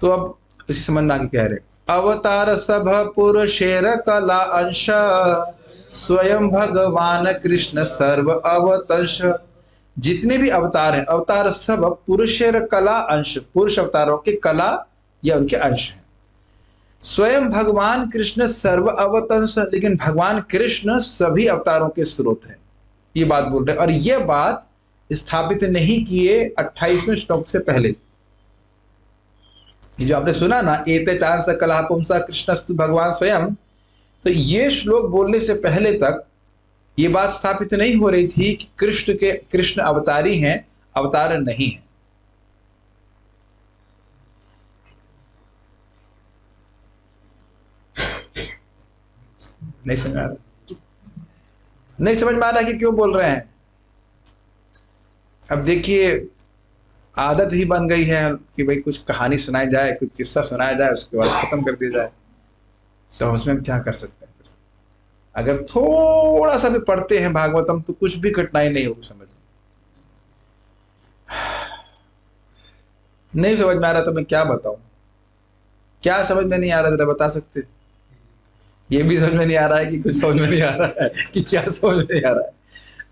तो अब इसी समझ में आगे कह रहे, अवतार सब पुरुषेर कला अंश, स्वयं भगवान कृष्ण सर्व अवतंश। जितने भी अवतार हैं, अवतार सब पुरुषेर कला अंश, पुरुष अवतारों के कला या उनके अंश हैं। स्वयं भगवान कृष्ण सर्व अवतंश, लेकिन भगवान कृष्ण सभी अवतारों के स्रोत हैं, ये बात बोल रहे हैं। और ये बात स्थापित नहीं किए 28वें श्लोक से पहले। ये जो आपने सुना ना, एते चांस कला पुंसा कृष्णस्तु भगवान स्वयं, तो ये श्लोक बोलने से पहले तक ये बात स्थापित नहीं हो रही थी कि कृष्ण अवतारी हैं, अवतार नहीं है। नहीं समझ में आ रहा? नहीं समझ में आ रहा कि क्यों बोल रहे हैं? अब देखिए, आदत ही बन गई है कि भाई कुछ कहानी सुनाई जाए, कुछ किस्सा सुनाया जाए, उसके बाद खत्म कर दिया जाए। तो उसमें हम क्या कर सकते हैं? अगर थोड़ा सा भी पढ़ते हैं भागवतम तो कुछ भी कठिनाई नहीं होगी समझ। नहीं समझ में आ रहा तो मैं क्या बताऊं? क्या समझ में नहीं आ रहा, जरा बता सकते? ये भी समझ में नहीं आ रहा है कि कुछ समझ में नहीं आ रहा है कि क्या समझ में नहीं आ रहा है?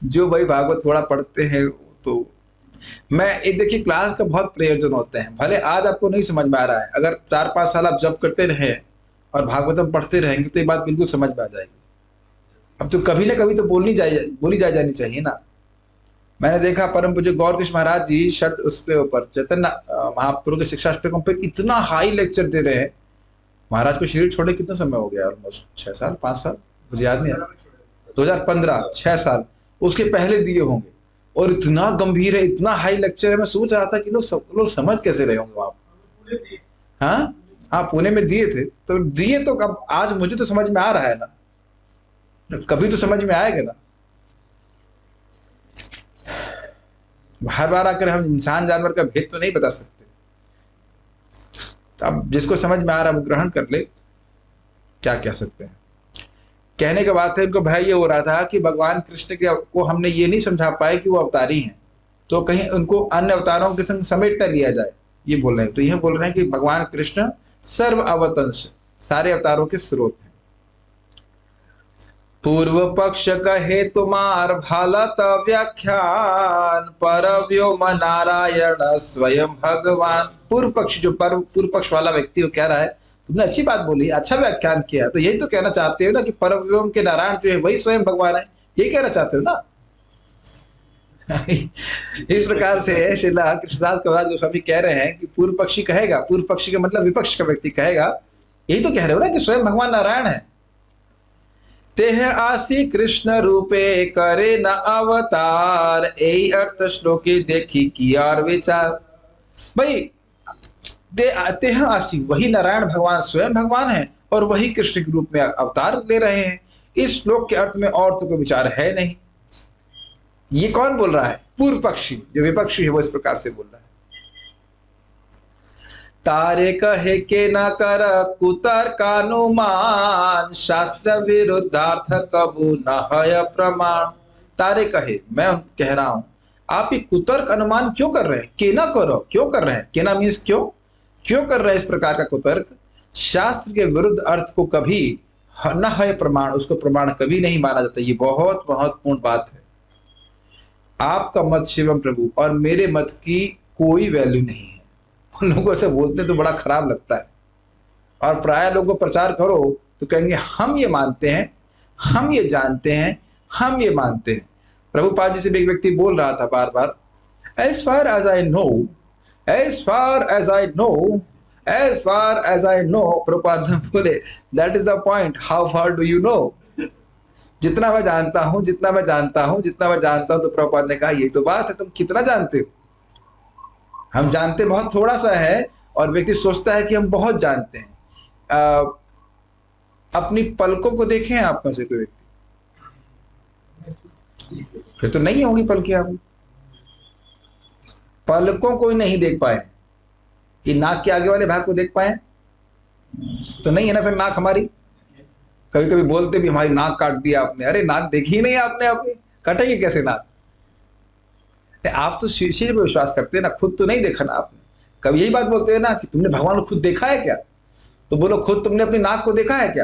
जो भाई भागवत थोड़ा पढ़ते हैं तो मैं एक, देखिए क्लास का बहुत प्रयोजन होते हैं। भले आज आपको नहीं समझ में आ रहा है, अगर 4-5 साल आप जब करते रहे और भागवतम पढ़ते रहेंगे तो ये बात बिल्कुल समझ में आ जाएगी। अब तो कभी ना कभी तो बोली जानी चाहिए ना। मैंने देखा परम पूज्य गौर कृष्ण महाराज जी शर्ट उसके ऊपर चैतन्य महाप्रभु के शिक्षाष्टकों पे इतना हाई लेक्चर दे रहे हैं। महाराज को शरीर छोड़े कितना समय हो गया? ऑलमोस्ट 6 साल 5 साल, मुझे याद नहीं है, 2015, 6 साल उसके पहले दिए होंगे। और इतना गंभीर है, इतना हाई लेक्चर है। मैं सोच रहा था कि लोग समझ कैसे रहे होंगे वहां। हाँ हाँ, पुणे में दिए थे, तो दिए तो कब, आज मुझे तो समझ में आ रहा है ना, कभी तो समझ में आएगा ना। बार बार आकर हम इंसान जानवर का भेद तो नहीं बता सकते। अब जिसको समझ में आ रहा है वो ग्रहण कर ले, क्या कह सकते हैं। कहने का बात है, इनको भय ये हो रहा था कि भगवान कृष्ण के को हमने ये नहीं समझा पाए कि वो अवतारी हैं, तो कहीं उनको अन्य अवतारों के संग समेट कर लिया जाए, ये बोल रहे हैं। तो यह बोल रहे हैं कि भगवान कृष्ण सर्व अवतंश, सारे अवतारों के स्रोत हैं। पूर्व पक्ष कहे तुम्हार भालत व्याख्यान, पर व्योम नारायण स्वयं भगवान। पूर्व पक्ष, जो पूर्व पक्ष वाला व्यक्ति वो कह रहा है तुमने अच्छी बात बोली, अच्छा व्याख्यान किया, तो यही तो कहना चाहते हो ना कि पर व्योम के नारायण जो है वही स्वयं भगवान है, यही कहना चाहते हो ना। इस प्रकार से श्रीला कृष्णदास कविराज गोस्वामी कह रहे हैं कि पूर्व पक्षी कहेगा, पूर्व पक्षी का मतलब विपक्ष का व्यक्ति कहेगा, यही तो कह रहे हो ना कि स्वयं भगवान नारायण है। तेह आसी कृष्ण रूपे करे न अवतार, यही अर्थ श्लोकी देखी की और विचार। भाई तेह आसी, वही नारायण भगवान स्वयं भगवान है और वही कृष्ण के रूप में अवतार ले रहे हैं। इस श्लोक के अर्थ में और तो कोई विचार है नहीं। ये कौन बोल रहा है? पूर्व पक्षी। जो विपक्षी है वो इस प्रकार से बोल रहा है। तारे कहे के न कर कुतर्क अनुमान, शास्त्र विरुद्धार्थ कबू न है प्रमाण। तारे कहे, मैं कह रहा हूं, आप ये कुतर्क अनुमान क्यों कर रहे हैं? के ना करो, क्यों कर रहे हैं? के ना मीन्स क्यों कर रहे हैं इस प्रकार का कुतर्क? शास्त्र के विरुद्ध अर्थ को कभी न है प्रमाण, उसको प्रमाण कभी नहीं माना जाता। ये बहुत महत्वपूर्ण बात है। आपका मत शिवम प्रभु और मेरे मत की कोई वैल्यू नहीं है। उन लोगों से बोलते तो बड़ा खराब लगता है, और प्राय लोगों को प्रचार करो तो कहेंगे हम ये मानते हैं, हम ये जानते हैं, हम ये मानते हैं। प्रभुपाद जी से भी एक व्यक्ति बोल रहा था बार बार, as far as I know, as far as I know, as far as I know। Prabhupada बोले that is the point, how far do you know? जितना मैं जानता हूं, जितना मैं जानता हूं, जितना मैं जानता हूं। तो प्रभुपाद ने कहा यही तो बात है, तुम कितना जानते हो? हम जानते बहुत थोड़ा सा है, और व्यक्ति सोचता है कि हम बहुत जानते हैं। अपनी पलकों को देखें आप में से कोई व्यक्ति? फिर तो नहीं होंगी पलकें। आप पलकों को ही नहीं देख पाए, ये नाक के आगे वाले भाग को देख पाए तो नहीं है ना। फिर नाक हमारी, कभी कभी बोलते भी हमारी नाक काट दिया आपने। अरे नाक देखी ही नहीं आपने, अपनी कटेगी कैसे नाक? आप तो शीशे पे विश्वास करते हैं ना, खुद तो नहीं देखा ना आपने। कभी यही बात बोलते हैं ना कि तुमने भगवान को खुद देखा है क्या? तो बोलो खुद तुमने अपनी नाक को देखा है क्या?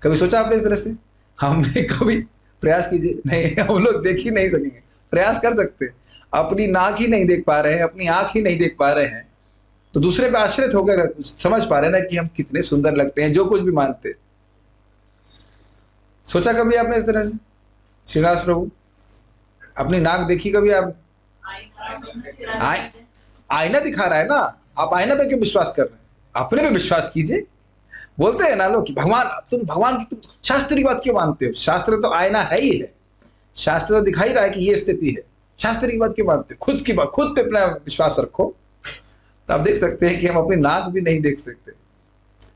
कभी सोचा आपने इस तरह से? हमने कभी प्रयास कीजिए, नहीं, हम लोग देख ही नहीं सकेंगे। प्रयास कर सकते, अपनी नाक ही नहीं देख पा रहे हैं, अपनी आंख ही नहीं देख पा रहे हैं, तो दूसरे पे आश्रित होकर समझ पा रहे हैं ना कि हम कितने सुंदर लगते हैं, जो कुछ भी मानते। सोचा कभी आपने इस तरह से? श्रीनिवास प्रभु अपनी नाक देखी कभी आप? आईना दिखा रहा है ना, आप आईना पे क्यों विश्वास कर रहे हैं? अपने पे विश्वास कीजिए। बोलते हैं ना लोग कि भगवान की तुम शास्त्र की बात क्यों मानते हो? शास्त्र तो आईना है ही है, शास्त्र तो दिखाई रहा है कि ये स्थिति है, शास्त्र की बात क्यों मानते हो? खुद की बात, खुद पे अपना विश्वास रखो। तो आप देख सकते हैं कि हम अपनी नाक भी नहीं देख सकते।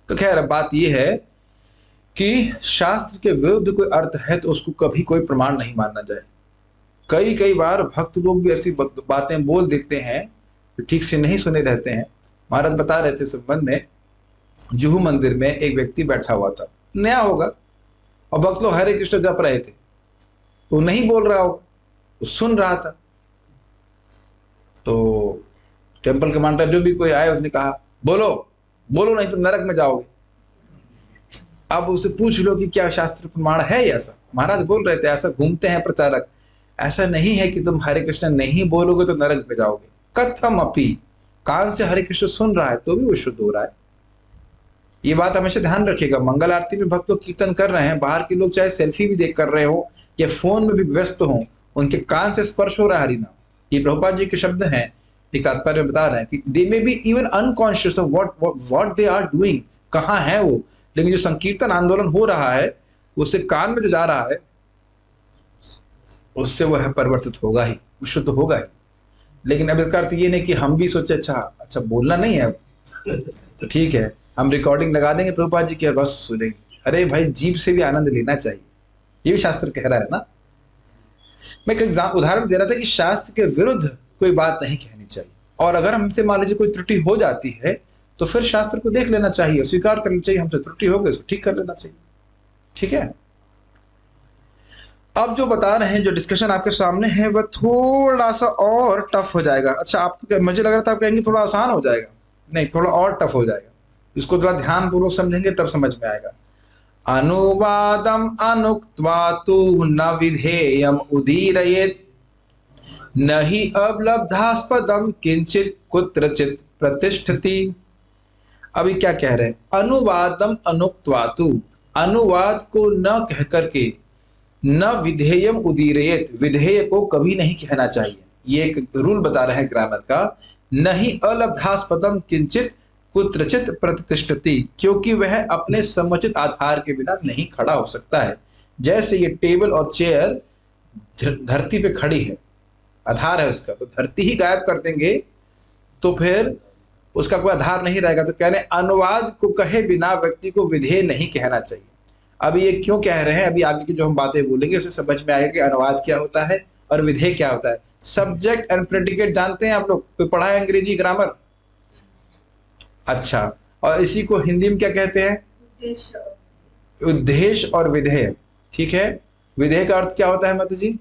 तो खैर बात यह है कि शास्त्र के विरुद्ध कोई अर्थ है तो उसको कभी कोई प्रमाण नहीं मानना जाए। कई बार भक्त लोग भी ऐसी बातें बोल देते हैं तो ठीक से नहीं सुने रहते हैं। महाराज बता रहे थे संबंध में, जुहू मंदिर में एक व्यक्ति बैठा हुआ था, नया होगा, और भक्त लोग हरे कृष्ण जप रहे थे, तो नहीं बोल रहा होगा, वो सुन रहा था। तो टेम्पल कमांडर जो भी कोई आए उसने कहा बोलो बोलो नहीं तो नरक में जाओगे। अब उसे पूछ लो कि क्या शास्त्र प्रमाण है ऐसा? महाराज बोल रहे थे ऐसा घूमते हैं प्रचारक, ऐसा नहीं है कि तुम हरे कृष्ण नहीं बोलोगे तो नरक में जाओगे। कथम अपी, कान से हरे कृष्ण सुन रहा है तो भी वो शुद्ध हो रहा है। ये बात हमेशा ध्यान रखिएगा। मंगल आरती में भक्त लोग कीर्तन कर रहे हैं, बाहर के लोग चाहे सेल्फी भी देख कर रहे हो या फोन में भी व्यस्त हो, उनके कान से स्पर्श हो रहा है हरिनाम। ये प्रभुपाद जी के शब्द हैं, एक तात्पर्य में बता रहे हैं कि they may be even unconscious of what they are doing, कहाँ है वो, लेकिन जो संकीर्तन आंदोलन हो रहा है उससे कान में जो जा रहा है उससे वह परिवर्तित होगा ही, शुद्ध होगा ही। लेकिन अब इसका अर्थ ये नहीं कि हम भी सोचे अच्छा बोलना नहीं है तो ठीक है हम रिकॉर्डिंग लगा देंगे प्रभुपाद जी की बस सुनेंगे। अरे भाई जीभ से भी आनंद लेना चाहिए, ये भी शास्त्र कह रहा है ना। मैं एक उदाहरण दे रहा था कि शास्त्र के विरुद्ध कोई बात नहीं कहनी चाहिए, और अगर हमसे मान लीजिए कोई त्रुटि हो जाती है तो फिर शास्त्र को देख लेना चाहिए, स्वीकार करना चाहिए, हमसे त्रुटि हो गई उसको ठीक कर लेना चाहिए। ठीक है, अब जो बता रहे हैं, जो डिस्कशन आपके सामने है वह थोड़ा सा और टफ हो जाएगा। अच्छा, आप तो मुझे लग रहा था आप कहेंगे थोड़ा आसान हो जाएगा, नहीं थोड़ा और टफ हो जाएगा। इसको थोड़ा ध्यान पूर्वक समझेंगे तब समझ में आएगा। अनुवादम अनुक्त्वा तु न विधेयम उदीरयेत् न हि अवलब्धास्पदम किंचित कुत्रचित प्रतिष्ठति। अभी क्या कह रहे हैं? अनुवादम अनुक्त्वा तु, अनुवाद को न कह करके, न विधेयम उदीरयेत्, विधेय को कभी नहीं कहना चाहिए। ये एक रूल बता रहे हैं ग्रामर का। न ही अलब्धास्पदम किंचित कुत्रचित प्रतिष्ठति, क्योंकि वह अपने समुचित आधार के बिना नहीं खड़ा हो सकता है। जैसे ये टेबल और चेयर धरती पे खड़ी है, आधार है उसका, तो धरती ही गायब कर देंगे तो फिर उसका कोई आधार नहीं रहेगा। तो कह रहे अनुवाद को कहे बिना व्यक्ति को विधेय नहीं कहना चाहिए। अभी ये क्यों कह रहे हैं, अभी आगे की जो हम बातें बोलेंगे उसे समझ में आएगा कि अनुवाद क्या होता है और विधेय क्या होता है। सब्जेक्ट एंड प्रेडिकेट जानते हैं आप लोग, कोई पढ़ा है अंग्रेजी ग्रामर? अच्छा, और इसी को हिंदी में क्या कहते हैं? उद्देश्य और विधेय। ठीक है, विधेय का अर्थ क्या होता है माता जी?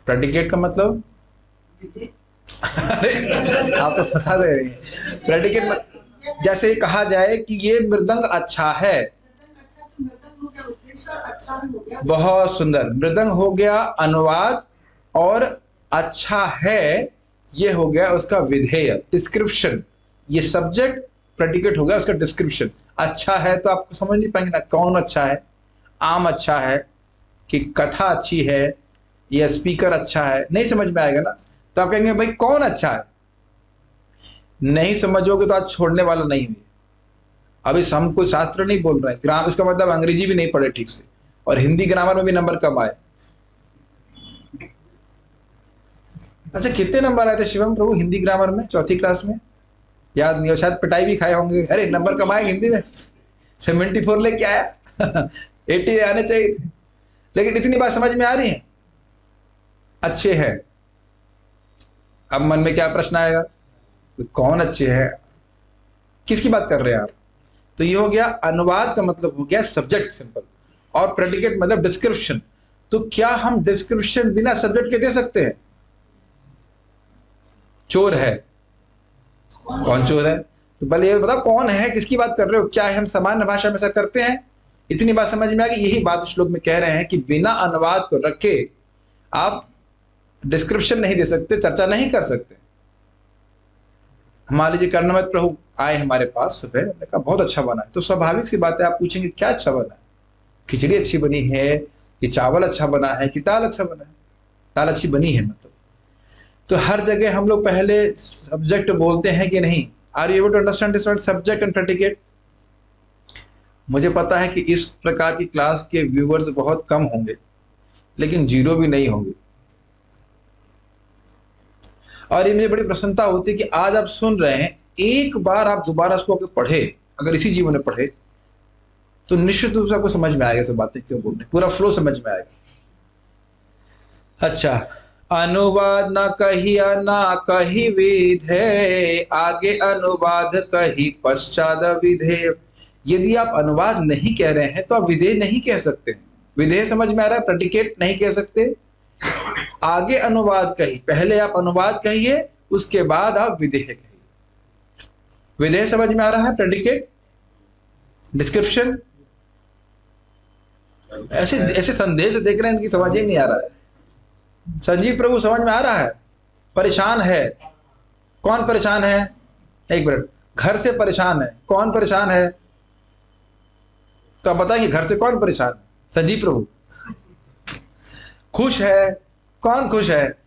प्रेडिकेट का मतलब अरे आप तो फंसा दे रही हैं। प्रेडिकेट जैसे कहा जाए कि ये मृदंग अच्छा है, बहुत सुंदर, मृदंग हो गया अनुवाद, और अच्छा है ये हो गया उसका विधेय, डिस्क्रिप्शन। ये सब्जेक्ट, प्रेडिकेट हो गया उसका डिस्क्रिप्शन। अच्छा है तो आपको समझ नहीं पाएंगे ना, कौन अच्छा है? आम अच्छा है कि कथा अच्छी है या स्पीकर अच्छा है, नहीं समझ में आएगा ना। तो आप कहेंगे भाई कौन अच्छा है, नहीं समझोगे तो आज छोड़ने वाला नहीं हुई। अभी हम कोई शास्त्र नहीं बोल रहे हैं, ग्राम इसका मतलब अंग्रेजी भी नहीं पढ़े ठीक से, और हिंदी ग्रामर में भी नंबर कम आए। अच्छा, कितने नंबर आए थे शिवम प्रभु हिंदी ग्रामर में चौथी क्लास में? याद नहीं हो, शायद पिटाई भी खाए होंगे। अरे नंबर कम आए हिंदी में, 74 लेके आया 80 आने चाहिए थे। लेकिन इतनी बात समझ में आ रही है? अच्छे हैं। अब मन में क्या प्रश्न आएगा, कौन अच्छे हैं, किसकी बात कर रहे हैं आप? तो ये हो गया अनुवाद का मतलब हो गया सब्जेक्ट सिंपल, और प्रेडिकेट मतलब डिस्क्रिप्शन। तो क्या हम डिस्क्रिप्शन बिना सब्जेक्ट के दे सकते हैं? चोर है, कौन चोर है? तो पहले ये बताओ कौन है, किसकी बात कर रहे हो? क्या है हम सामान्य भाषा में ऐसा करते हैं? इतनी बात समझ में आ गई। यही बात श्लोक में कह रहे हैं कि बिना अनुवाद को रखे आप डिस्क्रिप्शन नहीं दे सकते, चर्चा नहीं कर सकते। मान लीजिए कर्णमत प्रभु आए हमारे पास सुबह, मैंने कहा बहुत अच्छा बना है, तो स्वाभाविक सी बात है आप पूछेंगे क्या अच्छा बना है? खिचड़ी अच्छी बनी है कि चावल अच्छा बना है कि दाल अच्छा बना है? दाल अच्छी बनी है मतलब। तो हर जगह हम लोग पहले सब्जेक्ट बोलते हैं कि नहीं? Are you able to understand this word subject and predicate? मुझे पता है कि इस प्रकार की क्लास के व्यूअर्स बहुत कम होंगे, लेकिन जीरो भी नहीं होंगे। और ये मुझे बड़ी प्रसन्नता होती है कि आज आप सुन रहे हैं, एक बार आप दोबारा इसको अगर पढ़े, अगर इसी जीवन में पढ़े, तो निश्चित रूप से आपको समझ में आएगा सब बातें क्यों बोल रहे, पूरा फ्लो समझ में आएगा। अच्छा, अनुवाद ना कहिया ना कही विधेय, आगे अनुवाद कही पश्चात विधेय। यदि आप अनुवाद नहीं कह रहे हैं तो आप विधेय नहीं कह सकते। विधेय समझ में आ रहा है, प्रेडिकेट नहीं कह सकते। आगे अनुवाद कही, पहले आप अनुवाद कहिए, उसके बाद आप विधेय कहिए। विधेय समझ में आ रहा है, प्रेडिकेट, डिस्क्रिप्शन। ऐसे ऐसे संदेश देख रहे हैं, इनकी समझ ही नहीं आ रहा है। संजीव प्रभु समझ में आ रहा है? परेशान है, कौन परेशान है? एक मिनट, घर से परेशान है, कौन परेशान है? तो आप बताएंगे घर से कौन परेशान है? संजीव प्रभु। खुश है। कौन खुश है?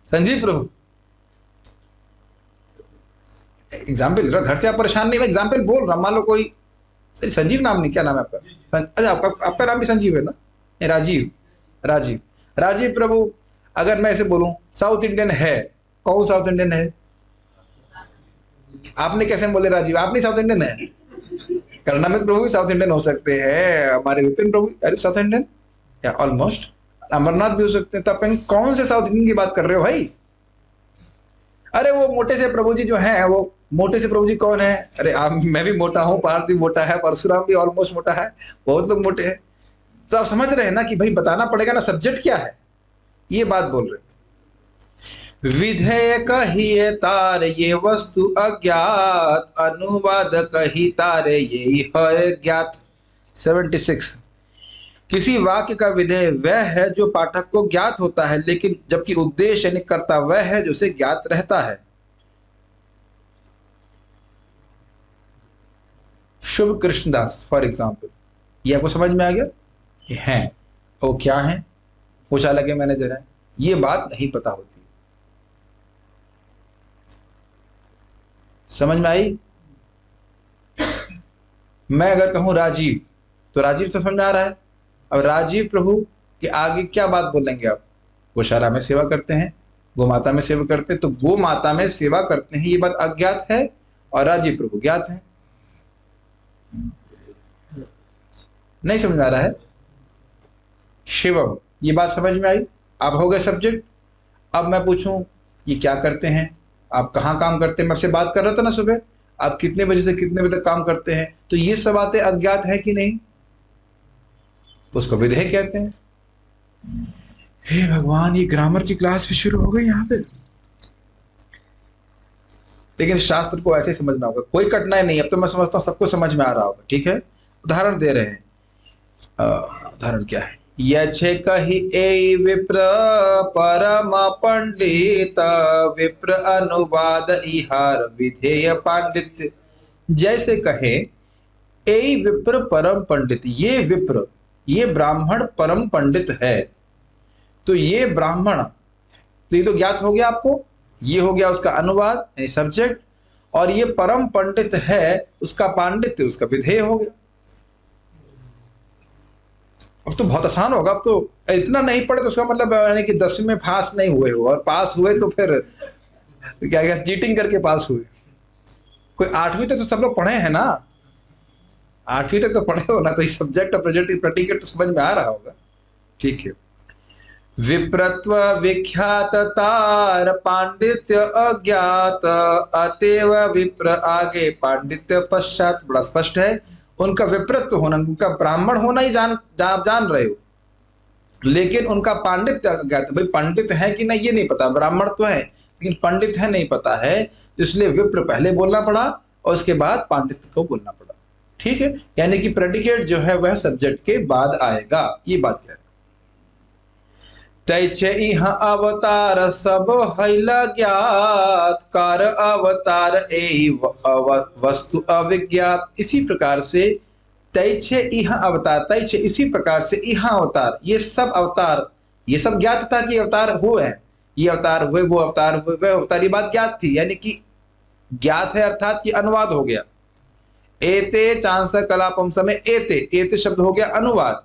संजीव प्रभु। एग्जाम्पल, घर से आप परेशान नहीं, मैं एग्जाम्पल बोल रहा हूं। मान लो कोई, सही संजीव नाम नहीं, क्या नाम है आपका? अच्छा, आपका नाम भी संजीव है ना? राजीव। राजीव। राजीव प्रभु, अगर मैं ऐसे बोलूं साउथ इंडियन है, कौन साउथ इंडियन है? आपने कैसे बोले राजीव? आप नहीं साउथ इंडियन है? करुणामृत प्रभु भी साउथ इंडियन हो सकते हैं, हमारे विपिन प्रभु अरे साउथ इंडियन या ऑलमोस्ट, अमरनाथ भी हो सकते हैं। तो अपन कौन से साउथ इंडियन की बात कर रहे हो भाई? अरे वो मोटे से प्रभु जी जो हैं, वो मोटे से प्रभु जी कौन है? अरे मैं भी मोटा हूँ, पार्थ भी मोटा है, परशुराम भी ऑलमोस्ट मोटा है, बहुत लोग मोटे हैं। तो आप समझ रहे हैं ना कि भाई बताना पड़ेगा ना सब्जेक्ट क्या है, ये बात बोल रहे। विधेय कहिए तार ये वस्तु अज्ञात, अनुवाद कही तारे ये है ज्ञात। 76। किसी वाक्य का विधेय वह है जो पाठक को ज्ञात होता है, लेकिन जबकि उद्देश्य यानी कर्ता वह है जो उसे ज्ञात रहता है। शुभ कृष्णदास फॉर एग्जाम्पल, ये आपको समझ में आ गया? ये हैं, वो क्या है? शौचालय के मैनेजर है, ये बात नहीं पता होती। समझ में आई? मैं अगर कहूं राजीव, तो राजीव तो समझ में आ रहा है। अब राजीव प्रभु के आगे क्या बात बोलेंगे आप? गौशाला में सेवा करते हैं, गौ माता में सेवा करते हैं, तो गो माता में सेवा करते हैं, ये बात अज्ञात है, और राजीव प्रभु ज्ञात है। नहीं समझ में आ रहा है? शिवम, ये बात समझ में आई? आप हो गए सब्जेक्ट। अब मैं पूछूं ये क्या करते हैं, आप कहाँ काम करते हैं? मैं आपसे बात कर रहा था ना सुबह, आप कितने बजे से कितने बजे तक काम करते हैं, तो ये सब बातें अज्ञात है कि नहीं? तो उसको विधेय कहते हैं। हे भगवान, ये ग्रामर की क्लास भी शुरू हो गई यहाँ पे। लेकिन शास्त्र को ऐसे समझना होगा, कोई कठिनाई नहीं। अब तो मैं समझता हूँ सबको समझ में आ रहा होगा, ठीक है? उदाहरण दे रहे हैं। उदाहरण क्या है? यछे कही ए विप्र परम पंडित, विप्र अनुवाद इहार विधेय पांडित्य। जैसे कहे ए विप्र परम पंडित, ये विप्र, ये ब्राह्मण परम पंडित है। तो ये ब्राह्मण, तो ये तो ज्ञात हो गया आपको, ये हो गया उसका अनुवाद यानी सब्जेक्ट, और ये परम पंडित है, उसका पांडित्य, उसका विधेय हो गया। अब तो बहुत आसान होगा। अब तो इतना नहीं पढ़े तो उसका मतलब यानी कि 10वीं में पास नहीं हुए हो, और पास हुए तो फिर क्या क्या चीटिंग करके पास हुए। कोई 8वीं तक तो सब लोग पढ़े हैं ना, 8वीं तक तो पढ़े हो ना, तो ये सब्जेक्ट और प्रोजेक्ट प्रेडिकेट तो समझ में आ रहा होगा, ठीक है? विप्रत्व विख्यात तार पांडित्य अज्ञात, अतएव विप्र आगे पांडित्य पश्चात। बड़ा स्पष्ट है, उनका विप्रत्व होना, उनका ब्राह्मण होना ही जान रहे हो, लेकिन उनका पांडित्य अज्ञात। भाई पंडित है कि नहीं ये नहीं पता, ब्राह्मण तो है लेकिन पंडित है नहीं पता है, इसलिए विप्र पहले बोलना पड़ा और उसके बाद पांडित्य को बोलना पड़ा, ठीक है? यानी कि प्रेडिकेट जो है वह सब्जेक्ट के बाद आएगा, ये बात कह रहे। तैचे इह अवतार सब हैला ज्ञात, कार अवतार ए वस्तु अविज्ञात। इसी प्रकार से तैचे इह अवतार, तैचे इसी प्रकार से इह अवतार, ये सब अवतार, ये सब ज्ञात था कि अवतार हुए, ये अवतार हुए, वो अवतार हुए, वह अवतार, ये बात ज्ञात थी। यानी कि ज्ञात है अर्थात कि अनुवाद हो गया। एते चांस कलापम समय, एते, एते शब्द हो गया अनुवाद।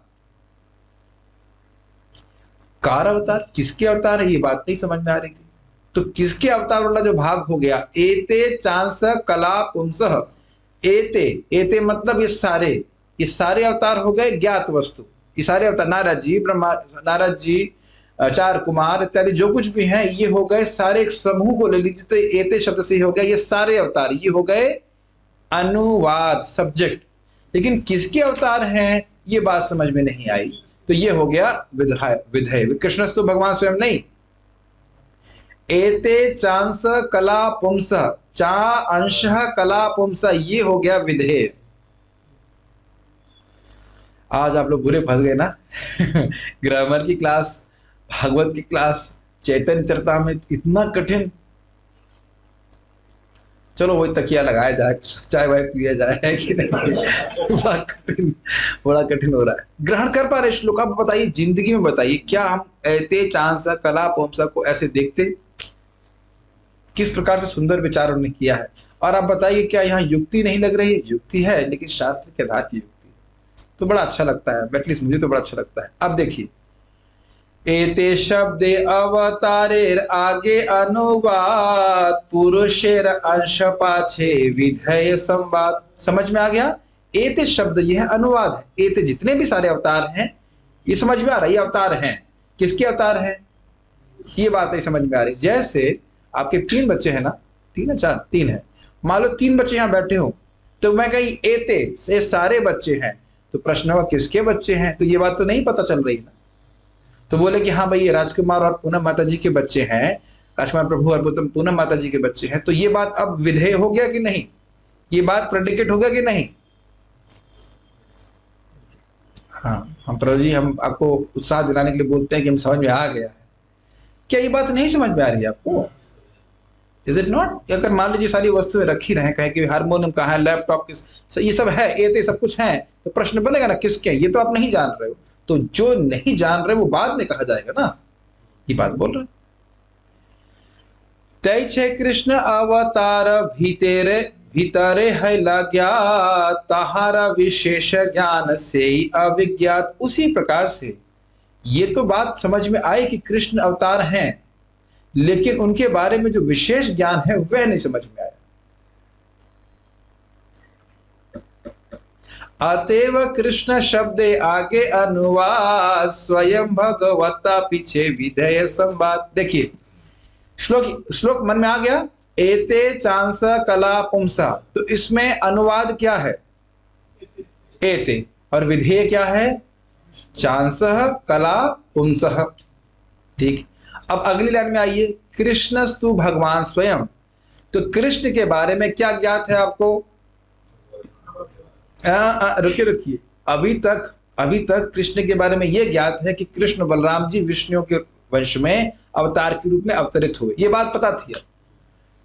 कार अवतार, किसके अवतार है, ये बात नहीं समझ में आ रही थी। तो किसके अवतार वाला जो भाग हो गया, एते चांस कला पुंसः, एते, एते मतलब ये सारे अवतार हो गए ज्ञात वस्तु। ये सारे अवतार, नारद जी, ब्रह्मा, नारद जी, चार कुमार इत्यादि जो कुछ भी हैं, ये हो गए सारे एक समूह को ले लीजिए तो एते शब्द से हो गया ये सारे अवतार, ये हो गए अनुवाद सब्जेक्ट। लेकिन किसके अवतार हैं ये बात समझ में नहीं आई, तो ये हो गया विधेय। कृष्णस्तु भगवान स्वयं नहीं। एते चांस कला पुंस, चा अंश कला पुंस, ये हो गया विधेय। आज आप लोग बुरे फंस गए ना ग्रामर की क्लास, भागवत की क्लास, चैतन्य चरितामृत इतना कठिन। चलो वही तकिया लगाया जाए, चाय वाय पिया जाए, है कि नहीं? बड़ा कठिन हो रहा है। ग्रहण कर पा रहे श्लोक? आप बताइए, जिंदगी में बताइए, क्या हम एते चांसा कला पुंसा को ऐसे देखते? किस प्रकार से सुंदर विचार उन्होंने किया है। और आप बताइए, क्या यहाँ युक्ति नहीं लग रही है? युक्ति है, लेकिन शास्त्र के आधार की युक्ति है। तो बड़ा अच्छा लगता है, एटलीस्ट मुझे तो बड़ा अच्छा लगता है। अब देखिए, एते शब्दे अवतारेर आगे अनुवाद, पुरुषेर अंश पाछे विधेय संवाद। समझ में आ गया? एते शब्द, यह अनुवाद है। एते जितने भी सारे अवतार हैं, ये समझ में आ रहा है, ये अवतार हैं। किसके अवतार हैं? ये बात नहीं समझ में आ रही। जैसे आपके 3 बच्चे हैं ना, 3 है 4, 3 है। मान लो 3 बच्चे यहाँ बैठे हो, तो मैं कहीं एते से सारे बच्चे हैं, तो प्रश्न होगा किसके बच्चे हैं? तो ये बात तो नहीं पता चल रही ना। तो बोले कि हाँ भाई, ये राजकुमार और पूनम माता जी के बच्चे हैं, राजकुमार प्रभु और पूनम माता जी के बच्चे हैं। तो ये बात अब विधेय हो गया कि नहीं? ये बात प्रेडिकेट हो गया कि नहीं? हाँ, हम प्रभु जी, हम आपको उत्साह दिलाने के लिए बोलते हैं कि हम समझ में आ गया है। क्या ये बात नहीं समझ में आ रही है आपको? Is it not? अगर मान लीजिए सारी वस्तुएं रखी रहे, कहे कि हारमोनियम कहाँ है, लैपटॉप किस, ये सब है, ये सब कुछ है, तो प्रश्न बनेगा ना किसके? ये तो आप नहीं जान रहे हो। तो जो नहीं जान रहे वो बाद में कहा जाएगा ना, ये बात बोल रहे। तय छे कृष्ण अवतार भीतरे भीतरे है ज्ञात, ताहारा विशेष ज्ञान से अविज्ञात। उसी प्रकार से ये तो बात समझ में आई कि कृष्ण अवतार हैं, लेकिन उनके बारे में जो विशेष ज्ञान है वह नहीं समझ में आया। अतएव कृष्ण शब्दे आगे अनुवाद, स्वयं भगवता पीछे विधेय संवाद। देखिए, श्लोक मन में आ गया? एते चांस कला पुंसा, तो इसमें अनुवाद क्या है? एते, और विधेय क्या है? चांस कला पुंस। ठीक। अब अगली लाइन में आइए, कृष्णस्तु भगवान स्वयं। तो कृष्ण के बारे में क्या ज्ञात है आपको? रुकिए, अभी तक कृष्ण के बारे में यह ज्ञात है कि कृष्ण बलराम जी विष्णु के वंश में अवतार के रूप में अवतरित हुए, ये बात पता थी।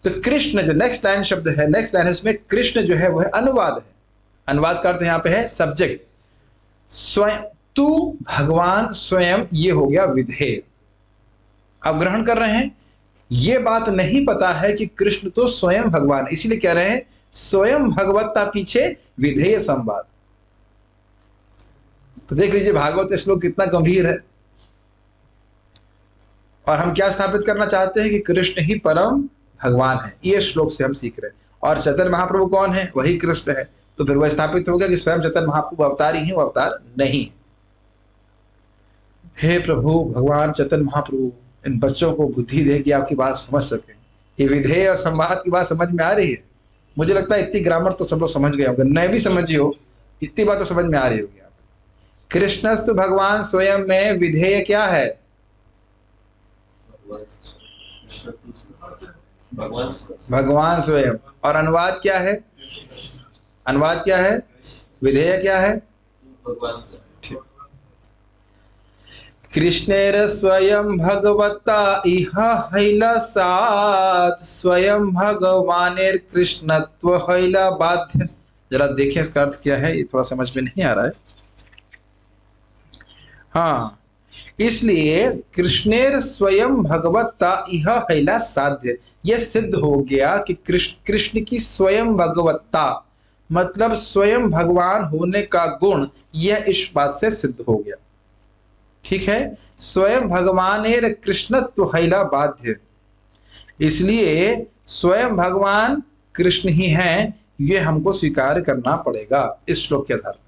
तो कृष्ण जो नेक्स्ट लाइन शब्द है, नेक्स्ट लाइन इसमें कृष्ण जो है वह अनुवाद है। अनुवाद का अर्थ यहाँ पे है सब्जेक्ट। स्वयं, तू भगवान स्वयं, ये हो गया विधेय। आप ग्रहण कर रहे हैं? ये बात नहीं पता है कि कृष्ण तो स्वयं भगवान, इसीलिए कह रहे हैं स्वयं भगवत्ता पीछे विधेय संवाद। तो देख लीजिए भागवत श्लोक कितना गंभीर है। और हम क्या स्थापित करना चाहते हैं कि कृष्ण ही परम भगवान है, ये श्लोक से हम सीख रहे हैं। और चैतन्य महाप्रभु कौन है? वही कृष्ण है। तो फिर वह स्थापित हो गया कि स्वयं चैतन्य महाप्रभु अवतार ही है, वो अवतार नहीं। हे प्रभु भगवान चैतन्य महाप्रभु, इन बच्चों को बुद्धि दे कि आपकी बात समझ सके। ये विधेय और संवाद की बात समझ में आ रही है? मुझे लगता है इतनी ग्रामर तो सब लोग समझ गए होंगे, नहीं भी समझी हो इतनी बात तो समझ में आ रही होगी। आप कृष्णस्तु भगवान स्वयं में विधेय क्या है? भगवान स्वयं। और अनुवाद क्या है? अनुवाद क्या है? विधेय क्या है? कृष्णेर स्वयं भगवता इह हैला साथ, स्वयं भगवानेर कृष्णत्व हैला बाध्य। जरा देखें इसका अर्थ क्या है, ये थोड़ा समझ में नहीं आ रहा है। हाँ, इसलिए कृष्णेर स्वयं भगवत्ता इह हैला साध्य, यह सिद्ध हो गया कि कृष्ण की स्वयं भगवत्ता मतलब स्वयं भगवान होने का गुण, यह इस बात से सिद्ध हो गया। ठीक है, स्वयं भगवानेर कृष्णत्व हैला बाध्य, इसलिए स्वयं भगवान कृष्ण ही हैं, ये हमको स्वीकार करना पड़ेगा इस श्लोक के आधार पर।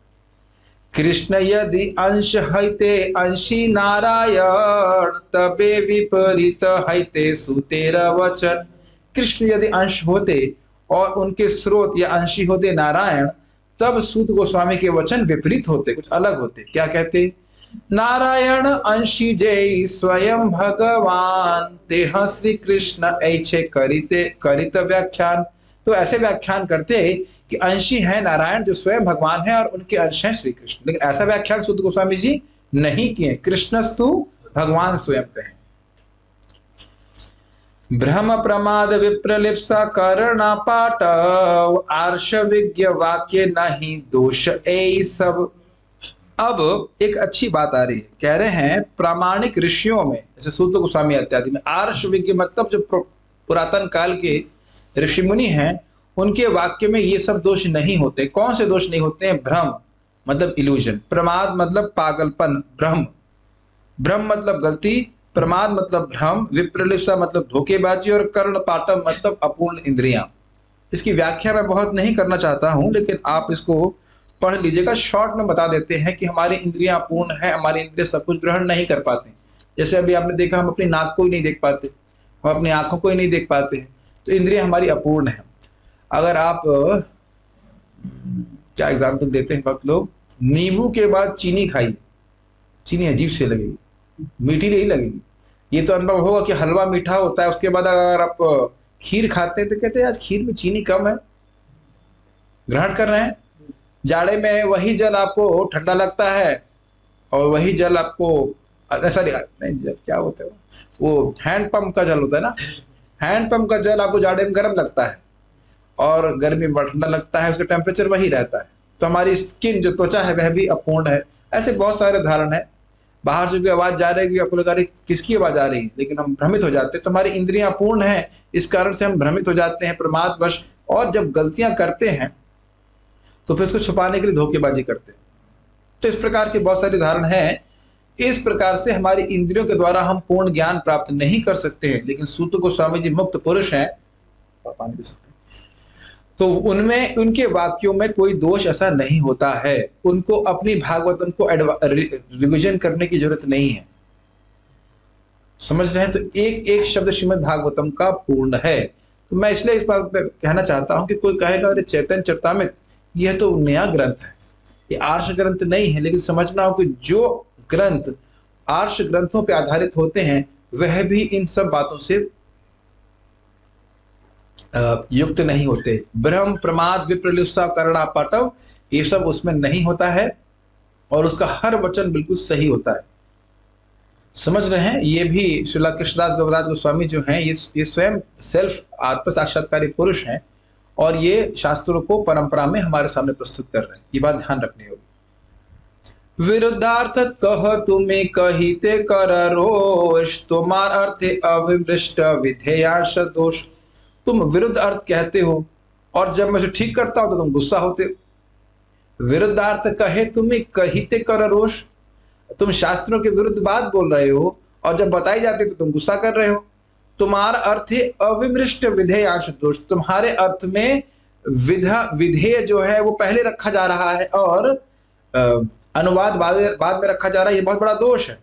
कृष्ण यदि अंश हैते अंशी नारायण, तबे विपरीत हैते सुतेर वचन। कृष्ण यदि अंश होते और उनके स्रोत या अंशी होते नारायण, तब सूत गोस्वामी के वचन विपरीत होते, कुछ अलग होते। क्या कहते? नारायण अंशी जय स्वयं भगवान, तेह श्री कृष्ण ऐछे करित व्याख्यान। तो ऐसे व्याख्यान करते कि अंशी है नारायण जो स्वयं भगवान है और उनके अंश हैं श्री कृष्ण, लेकिन ऐसा व्याख्यान सूत गोस्वामी जी नहीं किए। कृष्णस्तु भगवान स्वयं कहें। भ्रम प्रमाद विप्रलिप्सा करणापाट आर्ष विज्ञ वाक्य नहीं दोष ए सब। अब एक अच्छी बात आ रही है, कह रहे हैं प्रामाणिक ऋषियों में जैसे सूत गोस्वामी इत्यादि में आर्ष विज्ञ मतलब जो पुरातन काल के ऋषि मुनि हैं उनके वाक्य में ये सब दोष नहीं होते। कौन से दोष नहीं होते हैं? भ्रम मतलब इल्यूजन, प्रमाद मतलब पागलपन, भ्रम, भ्रम मतलब गलती, प्रमाद मतलब भ्रम, विप्रलिप्सा मतलब धोखेबाजी और कर्णपाटम मतलब अपूर्ण इंद्रियां। इसकी व्याख्या मैं बहुत नहीं करना चाहता हूं, लेकिन आप इसको पढ़ लीजिएगा। शॉर्ट में बता देते हैं कि हमारी इंद्रियां अपूर्ण है, हमारी इंद्रिय सब कुछ ग्रहण नहीं कर पाते। जैसे अभी आपने देखा हम अपनी नाक को ही नहीं देख पाते, हम अपनी आंखों को ही नहीं देख पाते हैं, तो इंद्रिय हमारी अपूर्ण है। अगर आप क्या एग्जाम्पल देते हैं भक्त लोग, नींबू के बाद चीनी खाइए, चीनी अजीब से लगेगी, मीठी नहीं लगेगी। ये तो अनुभव होगा कि हलवा मीठा होता है, उसके बाद अगर आप खीर खाते हैं तो कहते हैं आज खीर में चीनी कम है, ग्रहण कर रहे हैं। जाड़े में वही जल आपको ठंडा लगता है और वही जल आपको सॉरी नहीं जल क्या होता है वो हैंडपंप का जल होता है ना, हैंडपंप का जल आपको जाड़े में गर्म लगता है और गर्मी में ठंडा लगता है, उसका टेम्परेचर वही रहता है। तो हमारी स्किन जो त्वचा है वह भी अपूर्ण है। ऐसे बहुत सारे उदाहरण है। बाहर से कोई आवाज जा रही है, आपको लगा रही किसकी आवाज आ रही है, लेकिन हम भ्रमित हो जाते हैं। तो हमारी इंद्रियां अपूर्ण है, इस कारण से हम भ्रमित हो जाते हैं प्रमादवश। और जब गलतियां करते हैं तो फिर उसको छुपाने के लिए धोखेबाजी करते हैं। तो इस प्रकार के बहुत सारे उदाहरण हैं। इस प्रकार से हमारी इंद्रियों के द्वारा हम पूर्ण ज्ञान प्राप्त नहीं कर सकते हैं। लेकिन सूत गोस्वामी जी मुक्त पुरुष हैं, तो उनमें उनके वाक्यों में कोई दोष ऐसा नहीं होता है। उनको अपनी भागवतम को रिविजन करने की जरूरत नहीं है, समझ रहे हैं। तो एक एक शब्द श्रीमद् भागवतम का पूर्ण है। तो मैं इसलिए इस बात पर कहना चाहता हूं कि कोई कहेगा अरे चैतन्य चरितामृत यह तो नया ग्रंथ है, ये आर्ष ग्रंथ नहीं है। लेकिन समझना हो कि जो ग्रंथ आर्ष ग्रंथों पर आधारित होते हैं वह भी इन सब बातों से युक्त नहीं होते। भ्रम प्रमाद विप्रलिप्सा कर्णापाटव ये सब उसमें नहीं होता है और उसका हर वचन बिल्कुल सही होता है। समझ रहे हैं। ये भी श्रीला कृष्णदास गौराज गोस्वामी जो हैं ये स्वयं सेल्फ आत्म साक्षात्कारी पुरुष हैं और ये शास्त्रों को परंपरा में हमारे सामने प्रस्तुत कर रहे हैं। ये बात ध्यान रखनी होगी। विरुद्धार्थ कह तुम्हें कहिते कर रोष, तुम्हार अर्थ अविमृष्ट विधेयांश दोष। तुम विरुद्ध अर्थ कहते हो और जब मैं उसे ठीक करता हूं तो तुम गुस्सा होते हो। विरुद्धार्थ कहे तुम्हें कहिते कर रोष, तुम शास्त्रों के विरुद्ध बात बोल रहे हो और जब बताई जाती तो तुम गुस्सा कर रहे हो। तुम्हारा अर्थ है अविमृष्ट विधेयांश दोष, तुम्हारे अर्थ में विधेय जो है वो पहले रखा जा रहा है और अनुवाद बाद में रखा जा रहा है। ये बहुत बड़ा दोष है।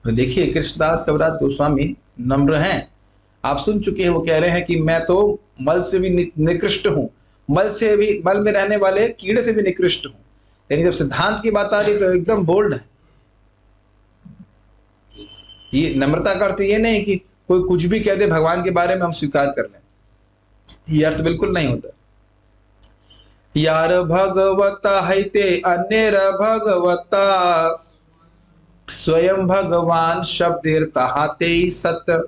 तो देखिए कृष्णदास कविराज गोस्वामी नम्र हैं, आप सुन चुके हैं। वो कह रहे हैं कि मैं तो मल से भी निकृष्ट हूं, मल में रहने वाले कीड़े से भी निकृष्ट हूं। लेकिन जब सिद्धांत की बात आ रही तो एकदम बोल्ड है। ये नम्रता का अर्थ ये नहीं कि कोई कुछ भी कह दे भगवान के बारे में हम स्वीकार कर लें, ये अर्थ बिल्कुल नहीं होता। यार भगवता हैते अन्य भगवता, स्वयं भगवान शब्देर तहाते सत्य।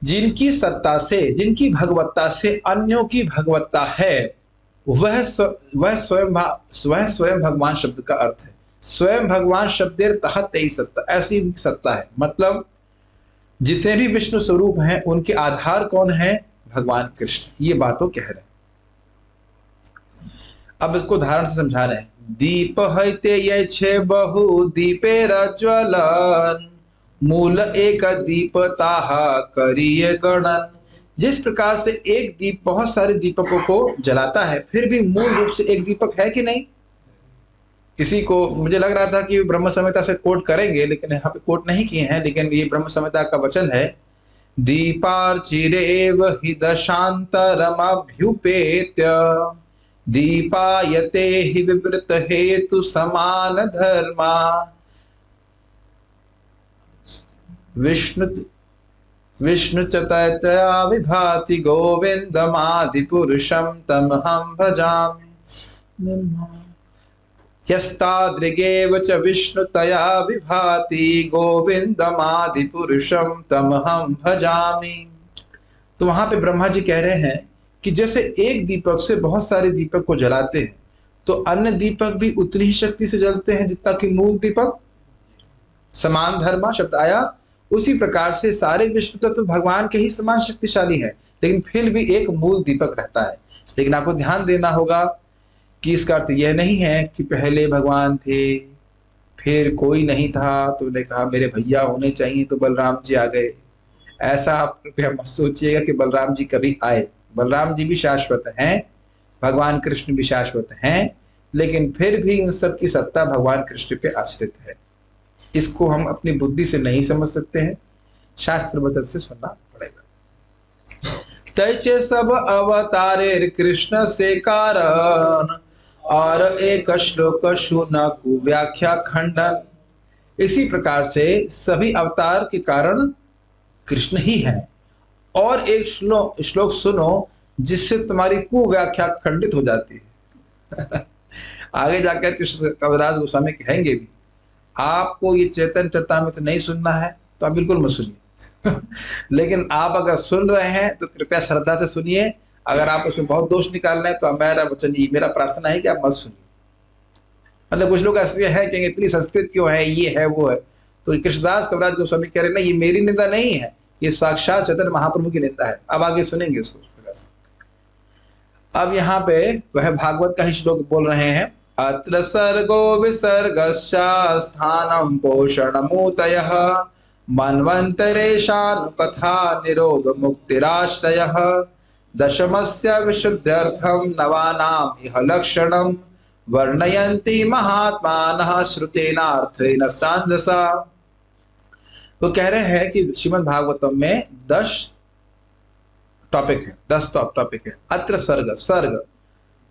जिनकी सत्ता से, जिनकी भगवत्ता से अन्यों की भगवत्ता है वह स्वयं भगवान शब्द का अर्थ है। स्वयं भगवान शब्देर तहत तेई सत्ता, ऐसी सत्ता है। मतलब जितने भी विष्णु स्वरूप हैं उनके आधार कौन है? भगवान कृष्ण। ये बातों कह रहे हैं। अब इसको उदाहरण से समझा रहे हैं। दीप हैते ये छे बहु दीपे रज्वलन, मूल एक दीप ताहा करिए गणन। जिस प्रकार से एक दीप बहुत सारे दीपकों को जलाता है, फिर भी मूल रूप से एक दीपक है कि नहीं? इसी को मुझे लग रहा था कि ब्रह्म संहिता से कोट करेंगे, लेकिन यहाँ पे कोट नहीं किए हैं। लेकिन ये ब्रह्म संहिता का वचन है। दीपार्चिरेव हि दशांतरमभ्युपेत्य, दीपायते हि विवृत हेतु समान धर्मा। विष्णु चतया विभाति गोविंदमादि पुरुषम तमहं भजामि। यस्तादृगेव च विष्णुतया विभाति गोविंदमादि पुरुषम तमहम भजामि। तो वहां पे ब्रह्मा जी कह रहे हैं कि जैसे एक दीपक से बहुत सारे दीपक को जलाते हैं तो अन्य दीपक भी उतनी ही शक्ति से जलते हैं जितना कि मूल दीपक। समान धर्मा शब्द आया, उसी प्रकार से सारे विष्णु तत्व भगवान के ही समान शक्तिशाली है, लेकिन फिर भी एक मूल दीपक रहता है। लेकिन आपको ध्यान देना होगा कि इसका अर्थ यह नहीं है कि पहले भगवान थे फिर कोई नहीं था तो उन्होंने कहा मेरे भैया होने चाहिए तो बलराम जी आ गए। ऐसा आप कृपया मत सोचिएगा कि बलराम जी कभी आए। बलराम जी भी शाश्वत हैं, भगवान कृष्ण भी शाश्वत हैं, लेकिन फिर भी उन सब की सत्ता भगवान कृष्ण पे आश्रित है। इसको हम अपनी बुद्धि से नहीं समझ सकते हैं, शास्त्र वचन से सुनना पड़ेगा। तैचे सब अवतारे कृष्ण से कारण और एक श्लोक सुन कुव्याख्या खंडन। इसी प्रकार से सभी अवतार के कारण कृष्ण ही है, और एक श्लोक सुनो जिससे तुम्हारी कुव्याख्या खंडित हो जाती है। आगे जाकर कृष्ण कविराज गोस्वामी कहेंगे भी, आपको ये चैतन्य चरितामृत नहीं सुनना है तो आप बिल्कुल मत सुनिए। लेकिन आप अगर सुन रहे हैं तो कृपया श्रद्धा से सुनिए। अगर आप उसमें बहुत दोष निकाल रहे हैं तो मेरा वचन, मेरा प्रार्थना है कि आप मत सुनिए। मतलब कुछ लोग ऐसे हैं कि इतनी संस्कृत क्यों है, ये है वो है। तो कृष्णदास कविराज गोस्वामी कह रहे हैं ये मेरी निंदा नहीं है, ये साक्षात चैतन्य महाप्रभु की निंदा है। अब आगे सुनेंगे इसको। अब यहाँ पे वह भागवत का ही श्लोक बोल रहे हैं। अत्र सर्गो विसर्गस्या स्थानम पोषणमूतयः मन्वन्तरेशानुकथा निरोध मुक्तिराश्रयः दशमस्य विशुद्ध्यर्थं नवानाम् इह लक्षणं वर्णयन्ति महात्मानः श्रुतेनार्थेन सांजसा। वो कह रहे हैं कि श्रीमद् भागवतम में 10 टॉपिक है, 10 टॉपिक है। अत्र सर्ग, सर्ग,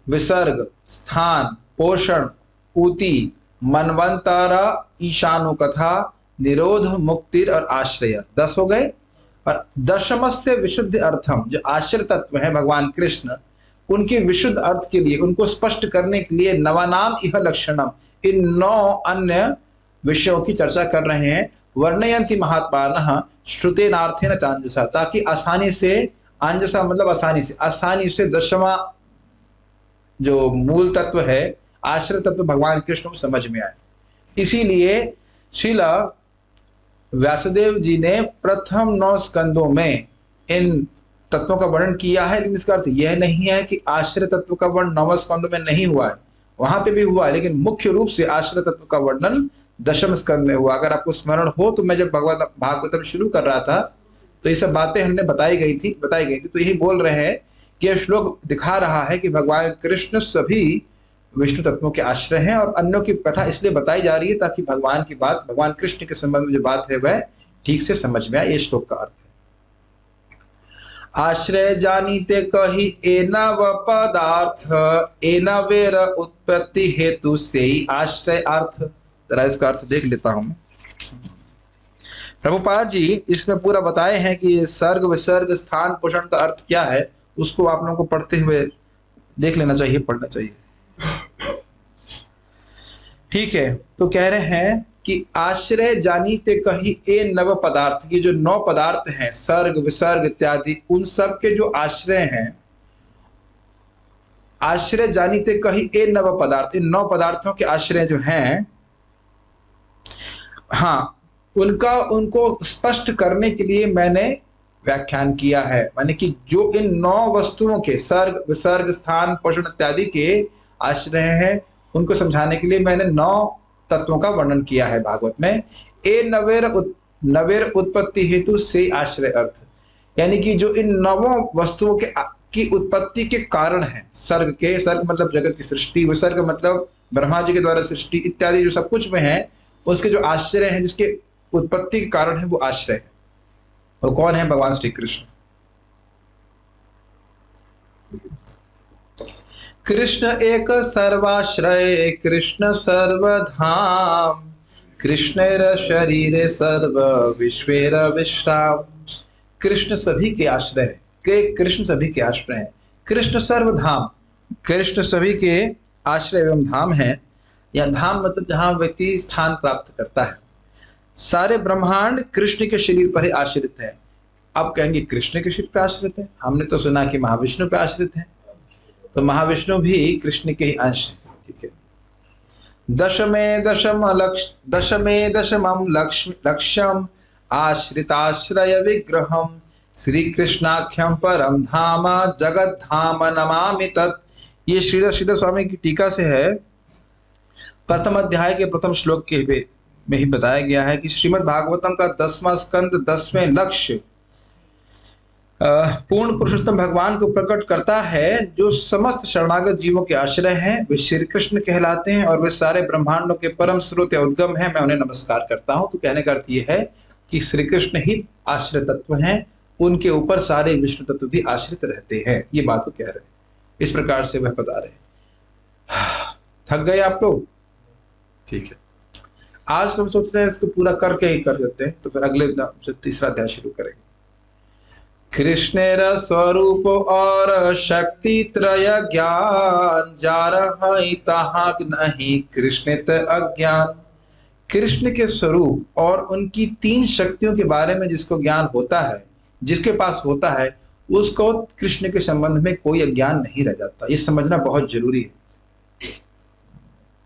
विसर्ग, स्थान, पोषण, ऊति, मनवंतर, ईशानुकथा, निरोध, मुक्ति और आश्रय, 10 हो गए। और दशमस्य विशुद्ध अर्थम, जो आश्रय तत्व है भगवान कृष्ण, उनके विशुद्ध अर्थ के लिए, उनको स्पष्ट करने के लिए नवानाम इह लक्षणम, इन 9 अन्य विषयों की चर्चा कर रहे हैं। वर्णयंती महात्मानः श्रुतेनार्थेन चांजसा, ताकि आसानी से, आंजसा मतलब आसानी से 10वां जो मूल तत्व है, आश्रय तत्व भगवान कृष्ण को समझ में आए। इसीलिए श्रीला व्यासदेव जी ने प्रथम 9 स्कंदों में इन तत्वों का वर्णन किया है। लेकिन इसका अर्थ यह नहीं है कि आश्रय तत्व का वर्णन 9 स्कंदों में नहीं हुआ है, वहां पे भी हुआ है, लेकिन मुख्य रूप से आश्रय तत्व का वर्णन 10वें स्कंद में हुआ। अगर आपको स्मरण हो तो मैं जब भागवतम शुरू कर रहा था तो ये सब बातें हमने बताई गई थी। तो यही बोल रहे हैं कि यह श्लोक दिखा रहा है कि भगवान कृष्ण सभी विष्णु तत्वों के आश्रय हैं, और अन्यों की कथा इसलिए बताई जा रही है ताकि भगवान की बात, भगवान कृष्ण के संबंध में जो बात है वह ठीक से समझ में आए। ये श्लोक का अर्थ है। आश्रय जानीते कही एनव पदार्थ एनवेर उत्पत्ति हेतु से ही आश्रय अर्थ। जरा इसका अर्थ देख लेता हूं। प्रभुपाद जी इसमें पूरा बताए हैं कि सर्ग, विसर्ग, स्थान, पोषण का अर्थ क्या है। उसको आप लोगों को पढ़ते हुए देख लेना चाहिए, पढ़ना चाहिए। ठीक है, तो कह रहे हैं कि आश्रय जानीते कही ए नव पदार्थ, ये जो 9 पदार्थ हैं, सर्ग, विसर्ग इत्यादि, उन सब के जो आश्रय हैं, आश्रय जानीते कही ए नव पदार्थ, इन 9 पदार्थों के आश्रय जो हैं, हाँ, उनको स्पष्ट करने के लिए मैंने व्याख्यान किया है। माने कि जो इन 9 वस्तुओं के, सर्ग, विसर्ग, स्थान, पोषण इत्यादि के आश्रय हैं, उनको समझाने के लिए मैंने 9 तत्वों का वर्णन किया है भागवत में। ए नवेर उत्पत्ति हेतु से आश्रय अर्थ, यानी कि जो इन 9 वस्तुओं की उत्पत्ति के कारण है। सर्ग के, सर्ग मतलब जगत की सृष्टि, विसर्ग मतलब ब्रह्मा जी के द्वारा सृष्टि इत्यादि जो सब कुछ में है, उसके जो आश्रय हैं, जिसके उत्पत्ति के कारण है, वो आश्रय है। वो कौन है? भगवान श्री कृष्ण। कृष्ण एक सर्वाश्रय कृष्ण सर्वधाम कृष्णेर शरीरे सर्व विश्वेर विश्राम। कृष्ण सभी के आश्रय है, कृष्ण सभी के आश्रय है। कृष्ण सर्वधाम, कृष्ण सभी के आश्रय एवं धाम है। या धाम मतलब जहां व्यक्ति स्थान प्राप्त करता है। सारे ब्रह्मांड कृष्ण के शरीर पर ही आश्रित है। अब कहेंगे कृष्ण के शरीर पर आश्रित है, हमने तो सुना कि महाविष्णु पर आश्रित है, तो महाविष्णु भी कृष्ण के ही अंश है। ठीक है। दशमे दशमम लक्ष्यम आश्रिताश्रय विग्रहम श्री कृष्णाख्यम परम धाम जगत धाम नमामि तत्। ये श्रीधर स्वामी की टीका से है। प्रथम अध्याय के प्रथम श्लोक के में ही बताया गया है कि श्रीमद् भागवतम का 10वां स्कंद 10वें लक्ष्य पूर्ण पुरुषोत्तम भगवान को प्रकट करता है, जो समस्त शरणागत जीवों के आश्रय हैं। वे श्री कृष्ण कहलाते हैं और वे सारे ब्रह्मांडों के परम स्रोत या उद्गम हैं। मैं उन्हें नमस्कार करता हूं। तो कहने का अर्थ यह है कि श्री कृष्ण ही आश्रय तत्व हैं, उनके ऊपर सारे विष्णु तत्व भी आश्रित रहते हैं। ये बात को कह रहे हैं, इस प्रकार से वह बता रहे हैं। थक गए आप लोग? ठीक है, आज हम सोच रहे हैं इसको पूरा करके ही कर देते हैं, तो फिर अगले से तीसरा अध्याय शुरू करेंगे। कृष्णेर स्वरूप और शक्ति त्रय ज्ञान जार नहीं कृष्णित अज्ञान। कृष्ण के स्वरूप और उनकी 3 शक्तियों के बारे में जिसको ज्ञान होता है, जिसके पास होता है, उसको कृष्ण के संबंध में कोई अज्ञान नहीं रह जाता। ये समझना बहुत जरूरी है।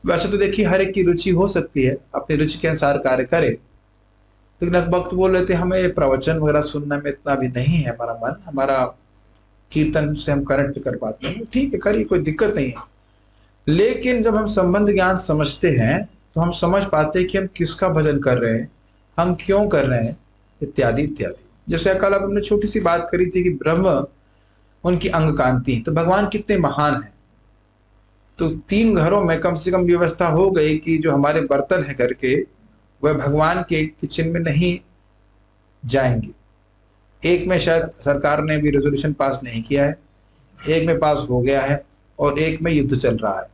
वैसे तो देखिए हर एक की रुचि हो सकती है, अपनी रुचि के अनुसार कार्य करे, लेकिन तो वक्त बोल रहे थे हमें प्रवचन वगैरह सुनने में इतना भी नहीं है हमारा मन, हमारा कीर्तन से हम कनेक्ट कर पाते हैं, ठीक है करिए, कोई दिक्कत नहीं है। लेकिन जब हम संबंध ज्ञान समझते हैं तो हम समझ पाते हैं कि हम किसका भजन कर रहे हैं, हम क्यों कर रहे हैं, इत्यादि इत्यादि। जैसे कल अब हमने छोटी सी बात करी थी कि ब्रह्म उनकी अंग कांति, तो भगवान कितने महान हैं। तो 3 घरों में कम से कम व्यवस्था हो गई कि जो हमारे बर्तन है घर के, वह भगवान के किचन में नहीं जाएंगे। एक में शायद सरकार ने भी रेजोल्यूशन पास नहीं किया है, एक में पास हो गया है और एक में युद्ध चल रहा है।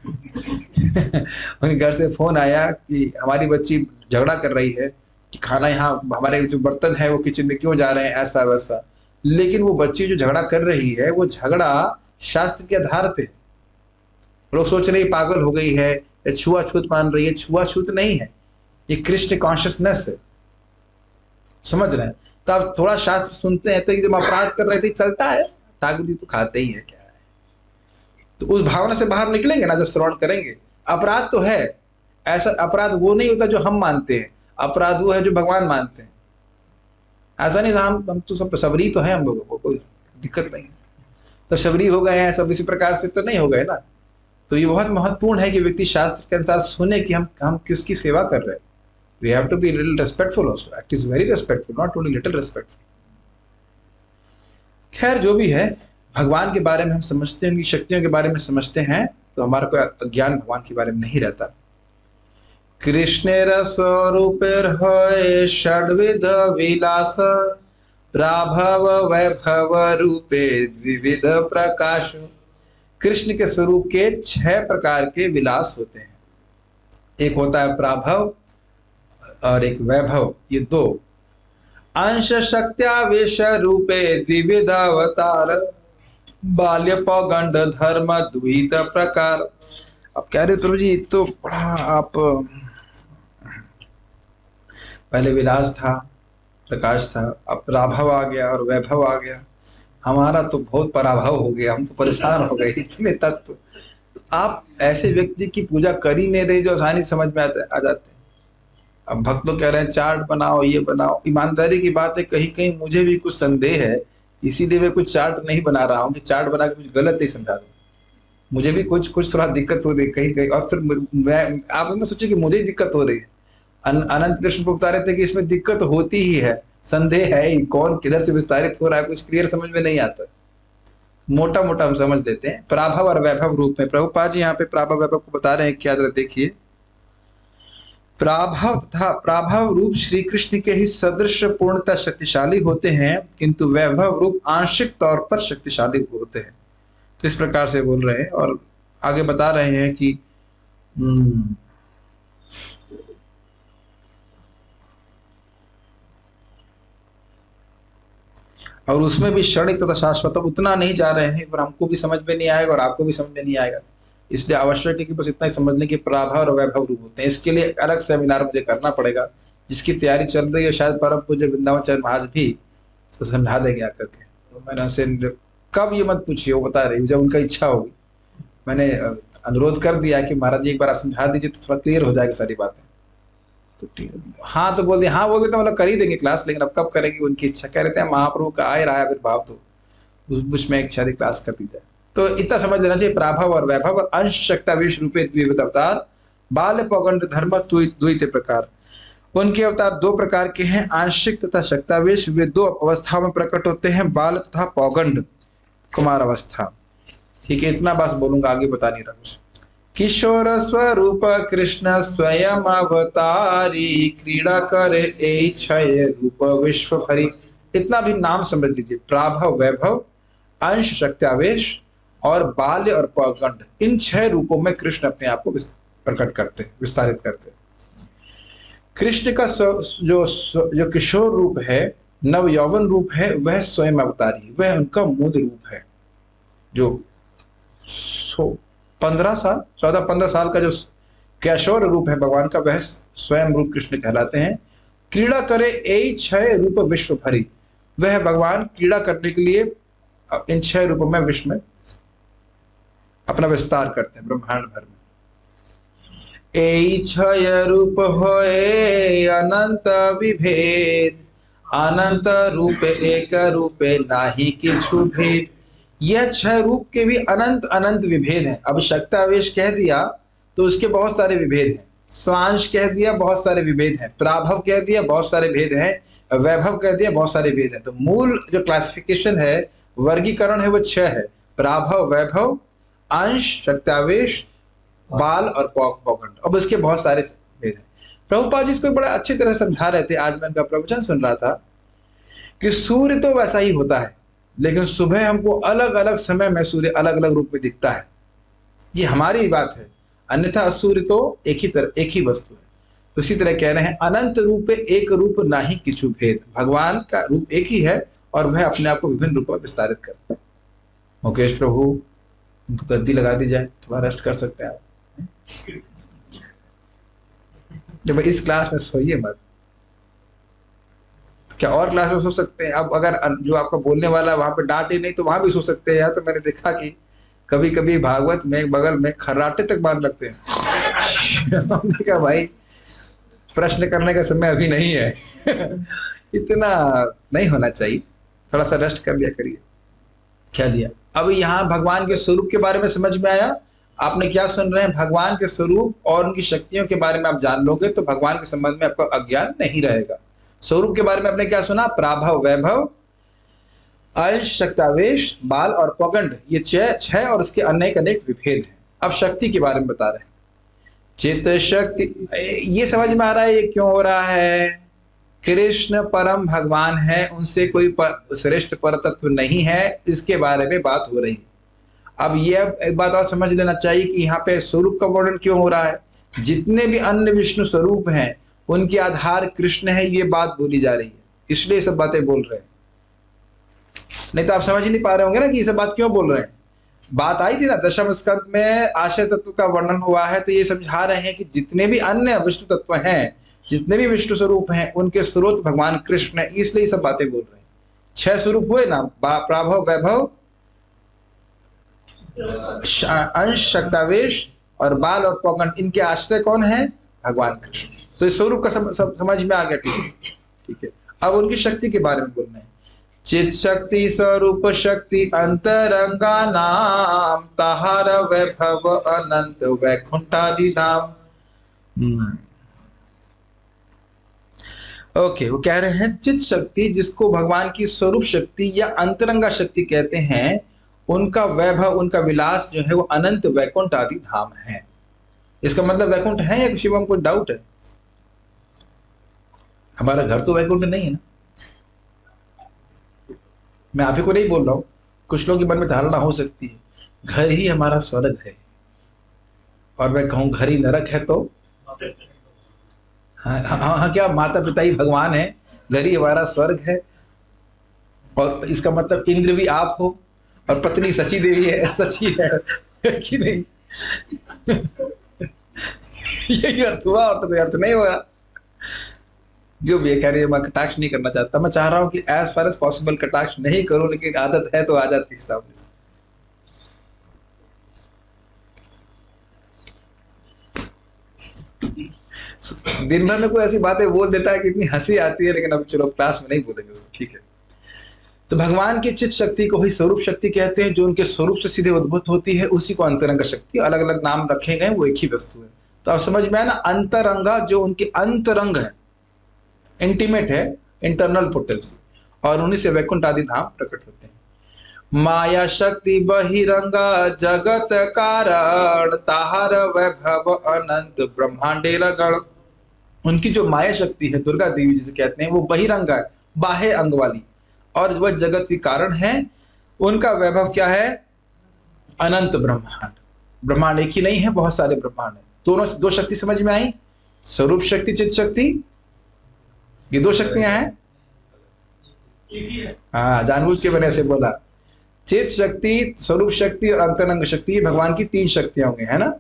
उनके घर से फोन आया कि हमारी बच्ची झगड़ा कर रही है कि खाना यहाँ, हमारे जो बर्तन है वो किचन में क्यों जा रहे हैं, ऐसा वैसा। लेकिन वो बच्ची जो झगड़ा कर रही है वो झगड़ा शास्त्र के आधार पे। लोग सोच रहे पागल हो गई है या छुआछूत मान रही है, छुआछूत नहीं है, ये कृष्ण कॉन्शियसनेस है, समझ रहे हैं। तो आप थोड़ा शास्त्र सुनते हैं तो जब अपराध कर रहे थे चलता है, ठाकुर जी तो खाते ही है, क्या है, तो उस भावना से बाहर निकलेंगे ना जब श्रवण करेंगे। अपराध तो है, ऐसा अपराध वो नहीं होता जो हम मानते हैं, अपराध वो है जो भगवान मानते हैं। ऐसा नहीं हम तो सब सबरी तो है, हम लोगों को कोई दिक्कत नहीं, तो सबरी हो गए हैं सब, इसी प्रकार से तो नहीं हो गए ना। तो ये बहुत महत्वपूर्ण है कि व्यक्ति शास्त्र के अनुसार सुने कि हम किसकी सेवा कर रहे हैं। We have to be a little respectful also. Act is very respectful, not only little respectful. खैर जो भी है, भगवान के बारे में हम समझते हैं, उनकी शक्तियों के बारे में समझते हैं, तो हमारा कोई ज्ञान भगवान के बारे में नहीं रहता। कृष्णेर स्वरूपेर होय षड्विध विलास प्राभव वैभव रूपे द्विविध प्रकाश। कृष्ण के स्वरूप के 6 प्रकार के विलास होते हैं। एक होता है प्राभव और एक वैभव, ये 2। अंश शक्त्यावेश रूपे द्विविध अवतार बाल्य पौगंड धर्म द्वित प्रकार। अब कह रहे प्रभु जी तो बड़ा आप, पहले विलास था, प्रकाश था, अब प्राभव आ गया और वैभव आ गया। हमारा तो बहुत पराभव हो गया, हम तो परेशान हो गए इतने तत्व। तो आप ऐसे व्यक्ति की पूजा कर ही नहीं रहे जो आसानी समझ में आ जाते हैं। अब भक्त लोग कह रहे हैं चार्ट बनाओ, ये बनाओ। ईमानदारी की बात है, कहीं कहीं मुझे भी कुछ संदेह है, इसीलिए मैं कुछ चार्ट नहीं बना रहा हूँ कि चार्ट बना के कुछ गलत नहीं समझा दूँ। मुझे भी कुछ थोड़ा दिक्कत हो रही कहीं कहीं, और फिर मैं आप में सोचे कि मुझे दिक्कत हो रही है। अनंत कृष्ण को बता रहे थे कि इसमें दिक्कत होती ही है, संदेह है, कौन किधर से विस्तारित हो रहा है, कुछ क्लियर समझ में नहीं आता। मोटा मोटा हम समझ लेते हैं। प्राभव और वैभव रूप में प्रभुपाद जी यहाँ पे प्राभव वैभव को बता रहे हैं, क्या जरा देखिए। प्राभव तथा प्राभव रूप श्री कृष्ण के ही सदृश पूर्णतः शक्तिशाली होते हैं, किंतु वैभव रूप आंशिक तौर पर शक्तिशाली होते हैं। तो इस प्रकार से बोल रहे हैं और आगे बता रहे हैं कि और उसमें भी क्षणिक तथा शाश्वत, उतना नहीं जा रहे हैं पर हमको भी समझ में नहीं आएगा और आपको भी समझ में नहीं आएगा। इसलिए आवश्यक है कि बस इतना ही समझ लें कि प्राभा और वैभव रूप होते हैं। इसके लिए अलग सेमिनार मुझे करना पड़ेगा, जिसकी तैयारी चल रही है। शायद परम पूज्य वृंदावन चरण महाराज भी समझा देंगे आकर के। तो मैंने उनसे कब ये मत पूछिए, वो बता रही जब उनका इच्छा होगी। मैंने अनुरोध कर दिया कि महाराज जी एक बार आप समझा दीजिए तो थोड़ा क्लियर हो जाएगी सारी बातें। तो ठीक है, हाँ तो बोल दिया, हाँ बोल देते मतलब कर ही देंगे क्लास, लेकिन अब कब करेंगे उनकी इच्छा। कह रहे थे महाप्रभु का आ ही रहा है आविर्भाव, तो उसमें एक शादी क्लास कर दी जाए। तो इतना समझ लेना चाहिए, प्राभव और वैभव और अंश शक्तावेश रूपे द्विविध अवतार बाल पौगंड धर्म द्वैत प्रकार। उनके अवतार दो प्रकार के हैं, आंशिक तथा शक्तावेश। वे दो अवस्थाओं में प्रकट होते हैं, बाल तथा पौगंड कुमार अवस्था। ठीक है, इतना बस बोलूंगा, आगे बता नहीं रहा कुछ। किशोर स्वरूप कृष्ण स्वयं अवतारी क्रीड़ा कर ए क्षय रूप विश्व भरी। इतना भी नाम समझ लीजिए, प्राभव वैभव अंश शक्त्यावेश और बाल्य और पौगंड, इन 6 रूपों में कृष्ण अपने आप को प्रकट करते, विस्तारित करते। कृष्ण का जो किशोर रूप है, नव यौवन रूप है, वह स्वयं अवतारी, वह उनका मूल रूप है। जो 14-15 साल का जो किशोर रूप है भगवान का, वह स्वयं रूप कृष्ण कहलाते हैं। क्रीड़ा करे ए 6 रूप विश्व भरी, वह भगवान क्रीड़ा करने के लिए इन 6 रूपों में विश्व में अपना विस्तार करते हैं, ब्रह्मांड भर में। ए 6 रूप होए अनंत विभेद, अनंत रूप एक रूपे नाही किछु भेद। यह 6 रूप के भी अनंत अनंत विभेद हैं। अब शक्तावेश कह दिया तो उसके बहुत सारे विभेद हैं, स्वांश कह दिया बहुत सारे विभेद हैं, प्राभव कह दिया बहुत सारे भेद हैं, वैभव कह दिया बहुत सारे भेद हैं। तो मूल जो क्लासिफिकेशन है, वर्गीकरण है, वो 6 है, प्राभव वैभव अंश शक्तावेश बाल और पौगंड। अब इसके बहुत सारे भेद हैं। प्रभुपाद जी इसको बड़ा अच्छी तरह समझा रहे थे। आज मैं इनका प्रवचन सुन रहा था कि सूर्य तो वैसा ही होता है, लेकिन सुबह हमको अलग अलग समय में सूर्य अलग अलग रूप में दिखता है। ये हमारी बात है, अन्यथा सूर्य तो एक ही वस्तु है। तो इसी तरह कह रहे हैं, अनंत रूप एक रूप नाही किछु भेद। भगवान का रूप एक ही है और वह अपने आप को विभिन्न रूपों में विस्तारित करते हैं। मुकेश प्रभु, उनको गद्दी लगा दी जाए, थोड़ा रेस्ट कर सकते हैं आप। जब इस क्लास में सोइए मत, क्या और क्लास में सो सकते हैं? अब अगर जो आपका बोलने वाला वहां पे डांट ही नहीं तो वहां भी सो सकते हैं। तो मैंने देखा कि कभी कभी भागवत में बगल में खर्राटे तक बांध लगते हैं। हमने कहा भाई प्रश्न करने का समय अभी नहीं है। इतना नहीं होना चाहिए, थोड़ा सा रेस्ट कर लिया करिए। क्या लिया? अब यहाँ भगवान के स्वरूप के बारे में समझ में आया। आपने क्या सुन रहे हैं? भगवान के स्वरूप और उनकी शक्तियों के बारे में आप जान लोगे तो भगवान के संबंध में आपका अज्ञान नहीं रहेगा। स्वरूप के बारे में आपने क्या सुना? प्राभव वैभव अंश शक्तावेश बाल और पौगंड, ये 6 और इसके अनेक अनेक विभेद हैं। अब शक्ति के बारे में बता रहे हैं। चित्त शक्ति, ये समझ में आ रहा है ये क्यों हो रहा है? कृष्ण परम भगवान है, उनसे कोई श्रेष्ठ पर तत्व नहीं है, इसके बारे में बात हो रही है। अब ये एक बात और समझ लेना चाहिए कि यहाँ पे स्वरूप का वर्णन क्यों हो रहा है। जितने भी अन्य विष्णु स्वरूप हैं उनके आधार कृष्ण है, ये बात बोली जा रही है, इसलिए सब बातें बोल रहे हैं। नहीं तो आप समझ ही नहीं पा रहे होंगे ना कि ये सब बात क्यों बोल रहे हैं। बात आई थी ना दशम स्कंद में आश्रय तत्व का वर्णन हुआ है, तो ये समझा रहे हैं कि जितने भी अन्य विष्णु तत्व हैं, जितने भी विष्णु स्वरूप हैं, उनके स्रोत भगवान कृष्ण है, इसलिए सब बातें बोल रहे हैं। 6 स्वरूप हुए ना, प्राभव वैभव अंश शक्तावेश और बाल और पौगंड, इनके आश्रय कौन है? भगवान कृष्ण। तो इस स्वरूप का समझ में आ गया। ठीक है, अब उनकी शक्ति के बारे में बोलना है। चित शक्ति स्वरूप शक्ति अंतरंगा नाम, ताहार वैभव अनंत वैकुंठादि धाम। ओके, वो कह रहे हैं चित शक्ति, जिसको भगवान की स्वरूप शक्ति या अंतरंगा शक्ति कहते हैं, उनका वैभव, उनका विलास जो है वो अनंत वैकुंठ आदि धाम है। इसका मतलब वैकुंठ है या शिवम को डाउट है? हमारा घर तो वैकुंठ नहीं है ना। मैं आप ही को नहीं बोल रहा हूं, कुछ लोगों के मन में धारणा हो सकती है घर ही हमारा स्वर्ग है, और मैं कहूं घर ही नरक है तो हाँ, क्या माता पिता ही भगवान है, घर ही हमारा स्वर्ग है, और इसका मतलब इंद्र भी आप हो और पत्नी सची देवी है, सची है कि नहीं? यही अर्थ हुआ और तो कोई अर्थ नहीं हुआ। जो भी है, कह रही है मैं कटाक्ष नहीं करना चाहता, मैं चाह रहा हूं कि एज फार एज पॉसिबल कटाक्ष नहीं करूं, लेकिन आदत है तो आ जाती है सामने से। दिन भर में कोई ऐसी बातें बोल देता है कि इतनी हंसी आती है, लेकिन अभी चलो क्लास में नहीं बोलेंगे उसको, ठीक है। तो भगवान की चित्त शक्ति को ही स्वरूप शक्ति कहते हैं, जो उनके स्वरूप से सीधे उद्भूत होती है, उसी को अंतरंग शक्ति। अलग अलग नाम रखे गए, वो एक ही वस्तु है। तो अब समझ में आया ना, अंतरंगा जो उनके अंतरंग है, इंटीमेट है, इंटरनल पोटेंसी, और उन्हीं से वैकुंठ आदि धाम प्रकट होते हैं। माया शक्ति बहिरंगा जगत कारण, ताहर वैभव अनंत ब्रह्मांडे लगण। उनकी जो माया शक्ति है, दुर्गा देवी जिसे कहते हैं, वो बहिरंगा है, बाह्य अंग वाली, और वह जगत के कारण है। उनका वैभव क्या है? अनंत ब्रह्मांड। ब्रह्मांड एक ही नहीं है, बहुत सारे ब्रह्मांड है। दोनों दो शक्ति समझ में आई, स्वरूप शक्ति, चित्त शक्ति, ये दो शक्तियां हैं। हाँ, जानबूझ के मैंने ऐसे बोला। चित्त शक्ति, स्वरूप शक्ति और अंतरंग शक्ति, भगवान की तीन शक्तियां होंगी, है ना?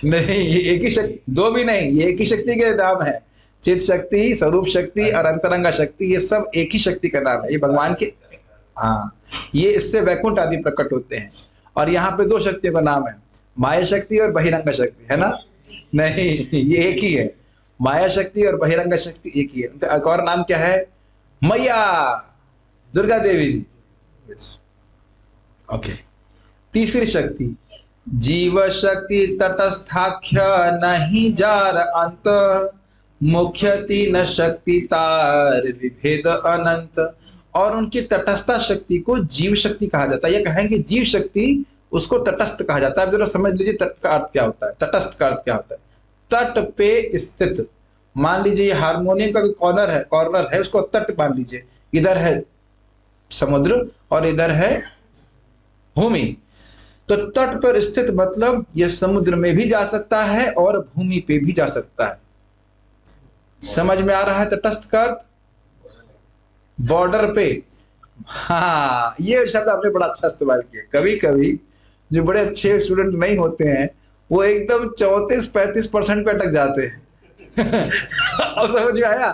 नहीं, ये एक ही शक्ति, दो भी नहीं, ये एक ही शक्ति के नाम है। चित्त शक्ति, स्वरूप शक्ति और अंतरंगा शक्ति, ये सब एक ही शक्ति का नाम है। ये भगवान के, हाँ, ये इससे वैकुंठ आदि प्रकट होते हैं। और यहाँ पे दो शक्तियों का नाम है, माया शक्ति और बहिरंगा शक्ति, है ना? नहीं, ये एक ही है, माया शक्ति और बहिरंगा शक्ति एक ही है। उनका एक और नाम क्या है? मैया, दुर्गा देवी जी। ओके। तीसरी शक्ति जीव शक्ति, तटस्थाख्य नहीं जार अंत, मुख्य तीन शक्ति तार विभेद अनंत। और उनकी तटस्था शक्ति को जीव शक्ति कहा जाता है। ये कहेंगे जीव शक्ति, उसको तटस्थ कहा जाता है। जरा समझ लीजिए तट का अर्थ क्या होता है, तटस्थ का अर्थ क्या होता है। तट पे स्थित, मान लीजिए हारमोनियम का कॉर्नर है, उसको तट मान लीजिए। इधर है समुद्र और इधर है भूमि। तो तट पर स्थित मतलब यह समुद्र में भी जा सकता है और भूमि पे भी जा सकता है। समझ में आ रहा है तटस्थ का अर्थ? बॉर्डर पे। हाँ, ये शब्द आपने बड़ा अच्छा इस्तेमाल किया। कभी कभी जो बड़े अच्छे स्टूडेंट नहीं होते हैं, वो एकदम 34-35% पे अटक जाते हैं। अब समझ में आया?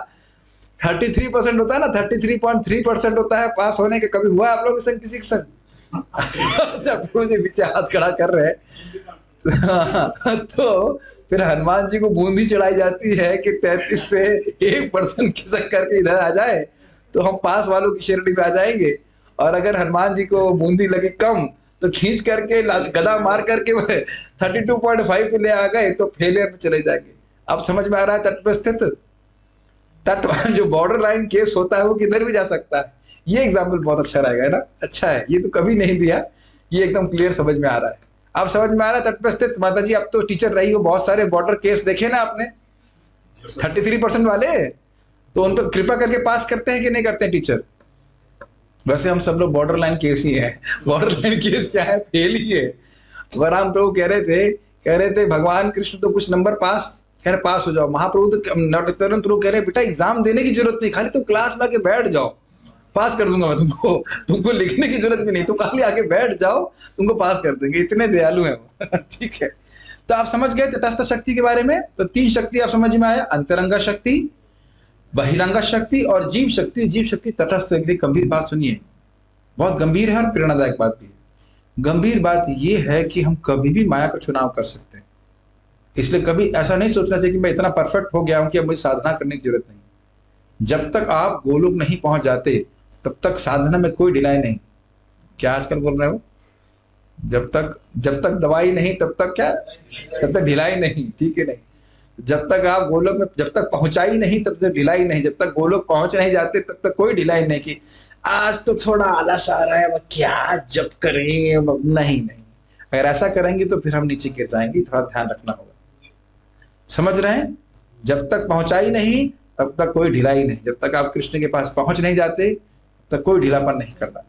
33% होता है ना, 33.3% होता है पास होने के। कभी हुआ आप लोग के संग, किसी के संग? जब मुझे पीछे हाथ खड़ा कर रहे हैं तो फिर हनुमान जी को बूंदी चढ़ाई जाती है कि 33 से 1% खिसक करके इधर आ जाए तो हम पास वालों की श्रेणी में आ जाएंगे। और अगर हनुमान जी को बूंदी लगी कम तो खींच करके गदा मार करके 32.5 पे ले आ गए तो फेलियर में चले जाएंगे। अब समझ में आ रहा है? तट पर स्थित, तट जो बॉर्डर लाइन केस होता है वो किधर भी जा सकता है। ये एग्जाम्पल बहुत अच्छा रहेगा, है ना? अच्छा है, ये तो कभी नहीं दिया, ये एकदम क्लियर समझ में आ रहा है। अब समझ में आ रहा है तट पर स्थित। माता जी, अब तो टीचर रही हो, बहुत सारे बॉर्डर केस देखे ना आपने, 33% वाले, तो उन पर कृपा करके पास करते हैं कि नहीं करते हैं टीचर? वैसे हम सब लोग बॉर्डर लाइन केस ही है। बॉर्डर लाइन केस क्या है? फेल ही है। राम प्रभु कह रहे थे भगवान कृष्ण तो कुछ नंबर पास, कह रहे पास हो जाओ। महाप्रभु तो नित्यानंद प्रभु कह रहे बेटा एग्जाम देने की जरूरत नहीं, खाली तुम क्लास में आके बैठ जाओ, पास कर दूंगा मैं तुमको लिखने की जरूरत भी नहीं, तुम खाली आके बैठ जाओ, तुमको पास कर देंगे। इतने दयालु हैं वो। ठीक है, तो आप समझ गए तटस्थ शक्ति के बारे में। तो तीन शक्ति आप समझ में आया, अंतरंगा शक्ति, बहिरंगा शक्ति और जीव शक्ति। जीव शक्ति तटस्थ। एक गंभीर बात सुनिए, बहुत गंभीर है और प्रेरणादायक बात भी है। गंभीर बात यह है कि हम कभी भी माया का चुनाव कर सकते हैं। इसलिए कभी ऐसा नहीं सोचना चाहिए कि मैं इतना परफेक्ट हो गया हूं कि अब मुझे साधना करने की जरूरत नहीं। जब तक आप गोलोक नहीं पहुंच जाते तब तक साधना में कोई ढिलाई नहीं। क्या आजकल बोल रहे हो? जब तक दवाई नहीं तब तक क्या, तब तक ढिलाई नहीं। ठीक है, नहीं, जब तक आप गोलोक में, जब तक पहुंचाई नहीं तब तक ढिलाई नहीं। जब तक गोलोक पहुंच नहीं जाते तब तक कोई ढिलाई नहीं कि आज तो थोड़ा आलस आ रहा है, अब क्या जब करें, अब नहीं। अगर ऐसा करेंगे तो फिर हम नीचे गिर जाएंगे, थोड़ा ध्यान रखना होगा। समझ रहे हैं? जब तक पहुंचाई नहीं तब तक कोई ढिलाई नहीं। जब तक आप कृष्ण के पास पहुंच नहीं जाते तब तक कोई ढीलापन नहीं करना।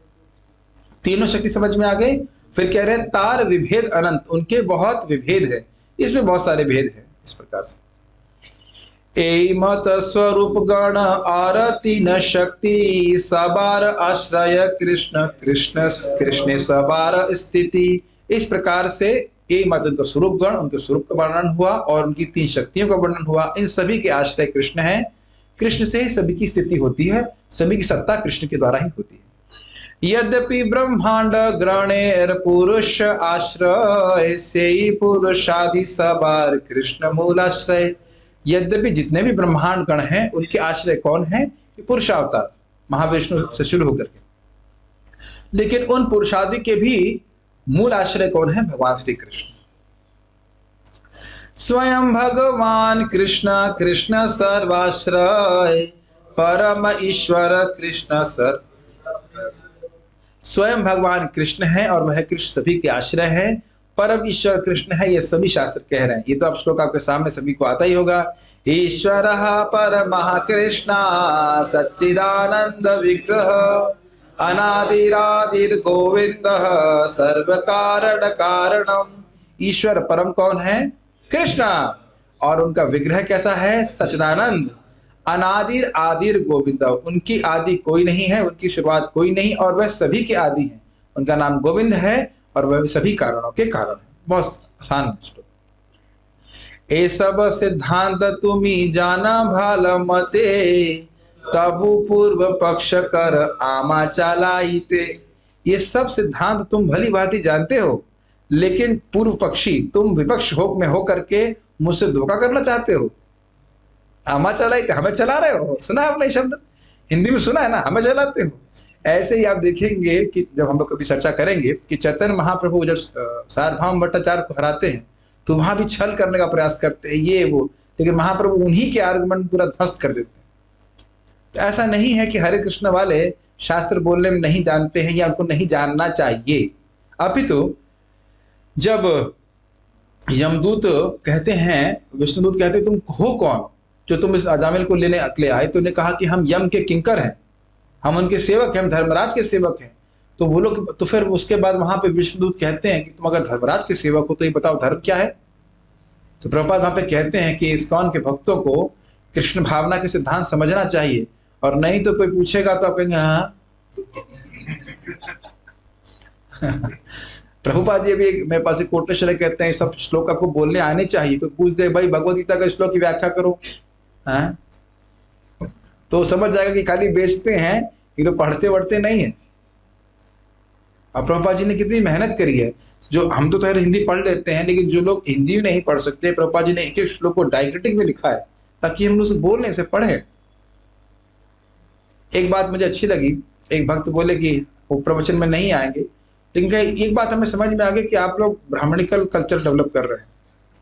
तीनों शक्ति समझ में आ गए। फिर कह रहे हैं तार विभेद अनंत, उनके बहुत विभेद है, इसमें बहुत सारे भेद है। इस प्रकार से ए मत स्वरूप गण आरती न शक्ति, सबार आश्रय कृष्ण कृष्ण कृष्ण सबार स्थिति। इस प्रकार से एक मात्र उनका स्वरूप गण, उनके स्वरूप का वर्णन हुआ और उनकी 3 शक्तियों का वर्णन हुआ। इन सभी के आश्रय कृष्ण है, कृष्ण से ही सभी की स्थिति होती है, सभी की सत्ता कृष्ण के द्वारा ही होती है। यद्यपि ब्रह्मांड ग्रहणेर पुरुष आश्रय से ही पुरुषादि सबार कृष्ण मूलाश्रय। यद्यपि जितने भी ब्रह्मांड गण हैं उनके आश्रय कौन है? पुरुषावतार महाविष्णु से शुरू होकर के, लेकिन उन पुरुषादि के भी मूल आश्रय कौन है? भगवान श्री कृष्ण। स्वयं भगवान कृष्ण कृष्ण सर्वाश्रय परम ईश्वर कृष्ण सर। स्वयं भगवान कृष्ण है और वह कृष्ण सभी के आश्रय है, परम ईश्वर कृष्ण है, ये सभी शास्त्र कह रहे हैं। ये तो आप श्लोक आपके सामने सभी को आता ही होगा। ईश्वर परमः कृष्ण सच्चिदानंद विग्रह अनादिरादिर गोविंद सर्व कारण कारणम। ईश्वर परम कौन है? कृष्ण, और उनका विग्रह कैसा है? सच्चिदानंद। अनादिर आदिर गोविंद, उनकी आदि कोई नहीं है, उनकी शुरुआत कोई नहीं, और वह सभी के आदि हैं। उनका नाम गोविंद है और वह सभी कारणों के कारण है। बहुत आसान श्लोक। ए सब सिद्धांत तुम्ही जाना भाल मते तबु पूर्व पक्ष कर आमा चालाइते। ये सब सिद्धांत तुम भली भांति जानते हो, लेकिन पूर्व पक्षी तुम विपक्ष में हो करके मुझसे धोखा करना चाहते हो। आमा चलाइते, हमें चला रहे हो। सुना आपने शब्द? हिंदी में सुना है ना, हमें चलाते हो। ऐसे ही आप देखेंगे कि जब हम लोग कभी चर्चा करेंगे कि चैतन्य महाप्रभु जब सार्वभौम भट्टाचार्य को हराते हैं तो वहां भी छल करने का प्रयास करते हैं, ये वो, लेकिन महाप्रभु उन्हीं के आर्गुमेंट पूरा ध्वस्त कर देते हैं। तो ऐसा नहीं है कि हरे कृष्ण वाले शास्त्र बोलने में नहीं जानते हैं या उनको नहीं जानना चाहिए। अपितु जब यमदूत कहते हैं, विष्णुदूत कहते हैं, तुम हो कौन जो तुम इस अजामिल को लेने अकेले आए? तो उन्हें कहा कि हम यम के किंकर हैं, हम उनके सेवक हैं, हम धर्मराज के सेवक हैं। तो वो लोग, तो फिर उसके बाद वहां पे विष्णुदूत कहते हैं कि तुम अगर धर्मराज के सेवक हो तो ये बताओ धर्म क्या है? तो प्रभुपाद वहां पे कहते हैं कि इस्कॉन के भक्तों को कृष्ण भावना के सिद्धांत समझना चाहिए, और नहीं तो कोई पूछेगा तो आप कहेंगे हाँ। प्रभुपाद जी भी मेरे पास एक कोटेश्वर कहते हैं सब श्लोक आपको बोलने आने चाहिए। कोई पूछ दे भाई भगवद गीता का श्लोक की व्याख्या करो, हाँ, तो समझ जाएगा कि खाली बेचते हैं, ये लोग पढ़ते वढ़ते नहीं है। और प्रभुपाद जी ने कितनी मेहनत करी है। जो हम तो खैर हिंदी पढ़ लेते हैं, लेकिन जो लोग हिंदी भी नहीं पढ़ सकते, प्रभुपाद जी ने एक एक श्लोक को डायक्रिटिक में लिखा है ताकि हम लोग बोलने उसे पढ़े। एक बात मुझे अच्छी लगी, एक भक्त बोले कि वो प्रवचन में नहीं आएंगे, लेकिन एक बात हमें समझ में आ गई कि आप लोग ब्राह्मणिकल कल्चर डेवलप कर रहे हैं।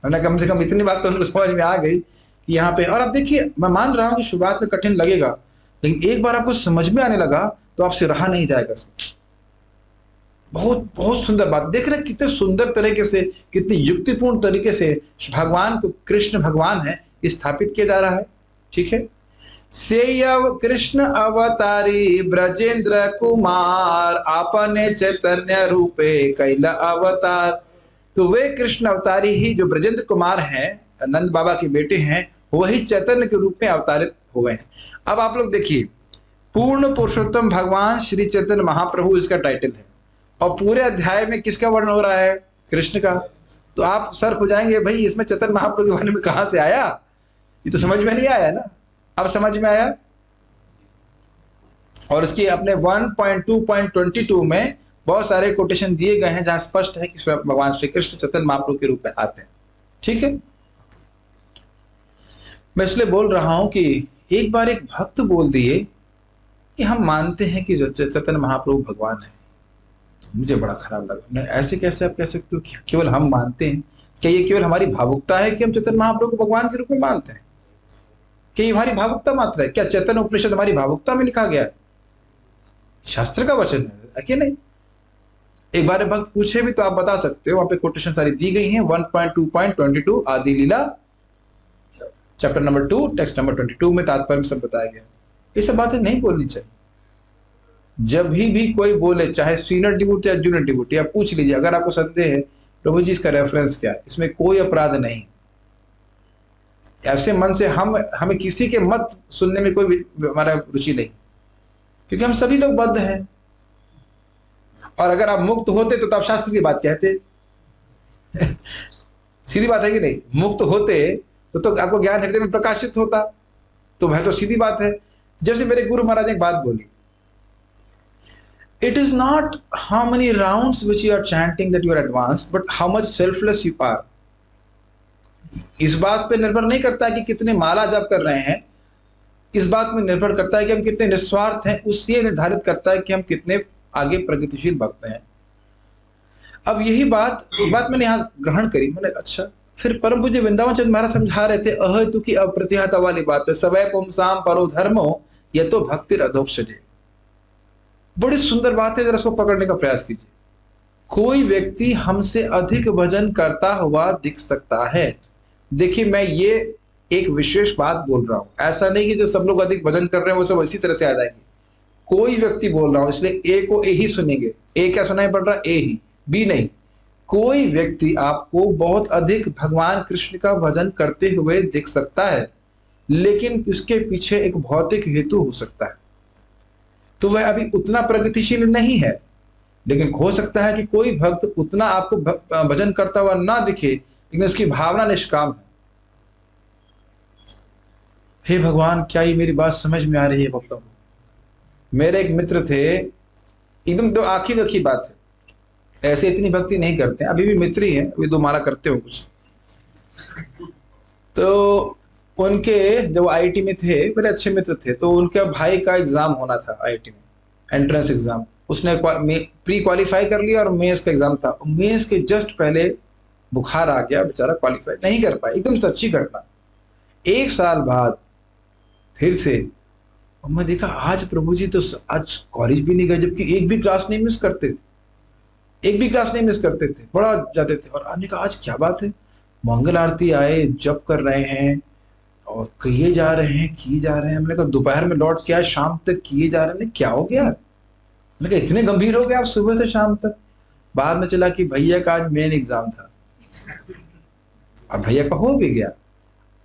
मैंने कम से कम इतनी बात तो उनको समझ में आ गई कि यहाँ पे, और आप देखिए मैं मान रहा हूँ कि शुरुआत में कठिन लगेगा, लेकिन एक बार आपको समझ में आने लगा तो आपसे रहा नहीं जाएगा इसमें। बहुत बहुत सुंदर बात देख रहे हैं, कितने सुंदर तरीके से, कितनी युक्तिपूर्ण तरीके से भगवान को, कृष्ण भगवान है, स्थापित किया जा रहा है। ठीक है, सेयव कृष्ण अवतारी ब्रजेंद्र कुमार आपने चैतन्य रूपे कैला अवतार। तो वे कृष्ण अवतारी ही जो ब्रजेंद्र कुमार हैं, नंद बाबा के बेटे हैं, वही चैतन्य के रूप में अवतारित हुए हैं। अब आप लोग देखिए, पूर्ण पुरुषोत्तम भगवान श्री चैतन्य महाप्रभु इसका टाइटल है, और पूरे अध्याय में किसका वर्णन हो रहा है? कृष्ण का। तो आप सर हो जाएंगे, भाई इसमें चैतन्य महाप्रभु के बारे में कहां से आया? ये तो समझ में नहीं आया ना। अब समझ में आया? और इसकी अपने 1.2.22 में बहुत सारे कोटेशन दिए गए हैं जहां स्पष्ट है कि भगवान श्री कृष्ण चैतन्य महाप्रभु के रूप में आते हैं। ठीक है, मैं इसलिए बोल रहा हूं कि एक बार एक भक्त बोल दिए कि हम मानते हैं कि चैतन्य महाप्रभु भगवान है, तो मुझे बड़ा खराब लगा। मैं ऐसे कैसे आप कह सकते हो कि केवल हम मानते हैं? क्या ये केवल हमारी भावुकता है कि हम चैतन्य महाप्रभु को भगवान के रूप में मानते हैं? क्या ये हमारी भावुकता मात्र है? क्या चैतन्य उपनिषद हमारी भावुकता में लिखा गया है? शास्त्र का वचन है कि नहीं? एक बार भक्त पूछे भी तो आप बता सकते हो, वहां पे कोटेशन सारी दी गई हैं। 1.2.22 आदि लीला चैप्टर नंबर 2 टेक्स्ट नंबर 22 में तात्पर्य में सब बताया गया। ये सब बातें नहीं बोलनी चाहिए। जब भी कोई बोले, चाहे सीनियर डिवोटी या जूनियर डिवोटी, आप पूछ लीजिए, अगर आपको संदेह है प्रभु जी इसका रेफरेंस क्या है, इसमें कोई अपराध नहीं। ऐसे मन से हमें किसी के मत सुनने में कोई हमारा रुचि नहीं, क्योंकि हम सभी लोग बद्ध हैं। और अगर आप मुक्त होते तो आप शास्त्र की बात कहते, सीधी बात है कि नहीं? मुक्त होते तो आपको ज्ञान हृदय में प्रकाशित होता, तो वह तो सीधी बात है। जैसे मेरे गुरु महाराज ने एक बात बोली, it is not how many rounds which you are chanting that you are advance, but how much selfless you are. इस बात पे निर्भर नहीं करता है कि कितने माला जप कर रहे हैं, इस बात में निर्भर करता है कि हम कितने निस्वार्थ हैं। उससे निर्धारित करता है कि हम कितने आगे प्रगतिशील भक्त हैं। अब यही बात मैंने यहाँ ग्रहण करी। मैंने अच्छा, फिर परम पूज्य वृंदावन चंद्र महाराज समझा रहे थे अहेतु की अप्रतिहता वाली बात पे, सवै पुंसाम परो धर्मो ये तो भक्ति अधोक्षजे। बड़ी सुंदर बात है, जरा इसको पकड़ने का प्रयास कीजिए। कोई व्यक्ति हमसे अधिक भजन करता हुआ दिख सकता है। देखिए, मैं ये एक विशेष बात बोल रहा हूं, ऐसा नहीं कि जो सब लोग अधिक भजन कर रहे हैं वो सब इसी तरह से आ जाएंगे। कोई व्यक्ति बोल रहा हूं, इसलिए ए को ए ही सुनेंगे। ए क्या सुनाई पड़ रहा? ए ही, बी नहीं। कोई व्यक्ति आपको बहुत अधिक भगवान कृष्ण का भजन करते हुए दिख सकता है, लेकिन उसके पीछे एक भौतिक हेतु हो सकता है, तो वह अभी उतना प्रगतिशील नहीं है। लेकिन हो सकता है कि कोई भक्त उतना आपको भजन करता हुआ ना दिखे, लेकिन उसकी भावना निष्काम है। हे भगवान, क्या ये मेरी बात समझ में आ रही है भक्तों? मेरे एक मित्र थे, एकदम तो आखिर रखी बात है, ऐसे इतनी भक्ति नहीं करते हैं, अभी भी मित्र ही हैं, अभी 2 माला करते हो कुछ। तो उनके जब आईआईटी में थे, बड़े अच्छे मित्र थे, तो उनके भाई का एग्जाम होना था आईआईटी में, एंट्रेंस एग्जाम। उसने प्री क्वालिफाई कर लिया और मेंस का एग्जाम था। मेंस के जस्ट पहले बुखार आ गया, बेचारा क्वालिफाई नहीं कर पाया। एकदम सच्ची घटना। 1 साल बाद फिर से, और मैं देखा आज प्रभु जी तो आज कॉलेज भी नहीं गए, जबकि एक भी क्लास नहीं मिस करते थे, एक भी क्लास नहीं मिस करते थे, बड़ा जाते थे। और आपने कहा आज क्या बात है? मंगल आरती आए, जप कर रहे हैं और किए जा रहे हैं, किए जा रहे हैं। मैंने कहा दोपहर में लौट के आए, शाम तक किए जा रहे हैं, क्या हो गया? मैंने कहा इतने गंभीर हो गए आप सुबह से शाम तक? बाद में चला कि भैया का आज मेन एग्जाम था। अब भैया का हो भी गया।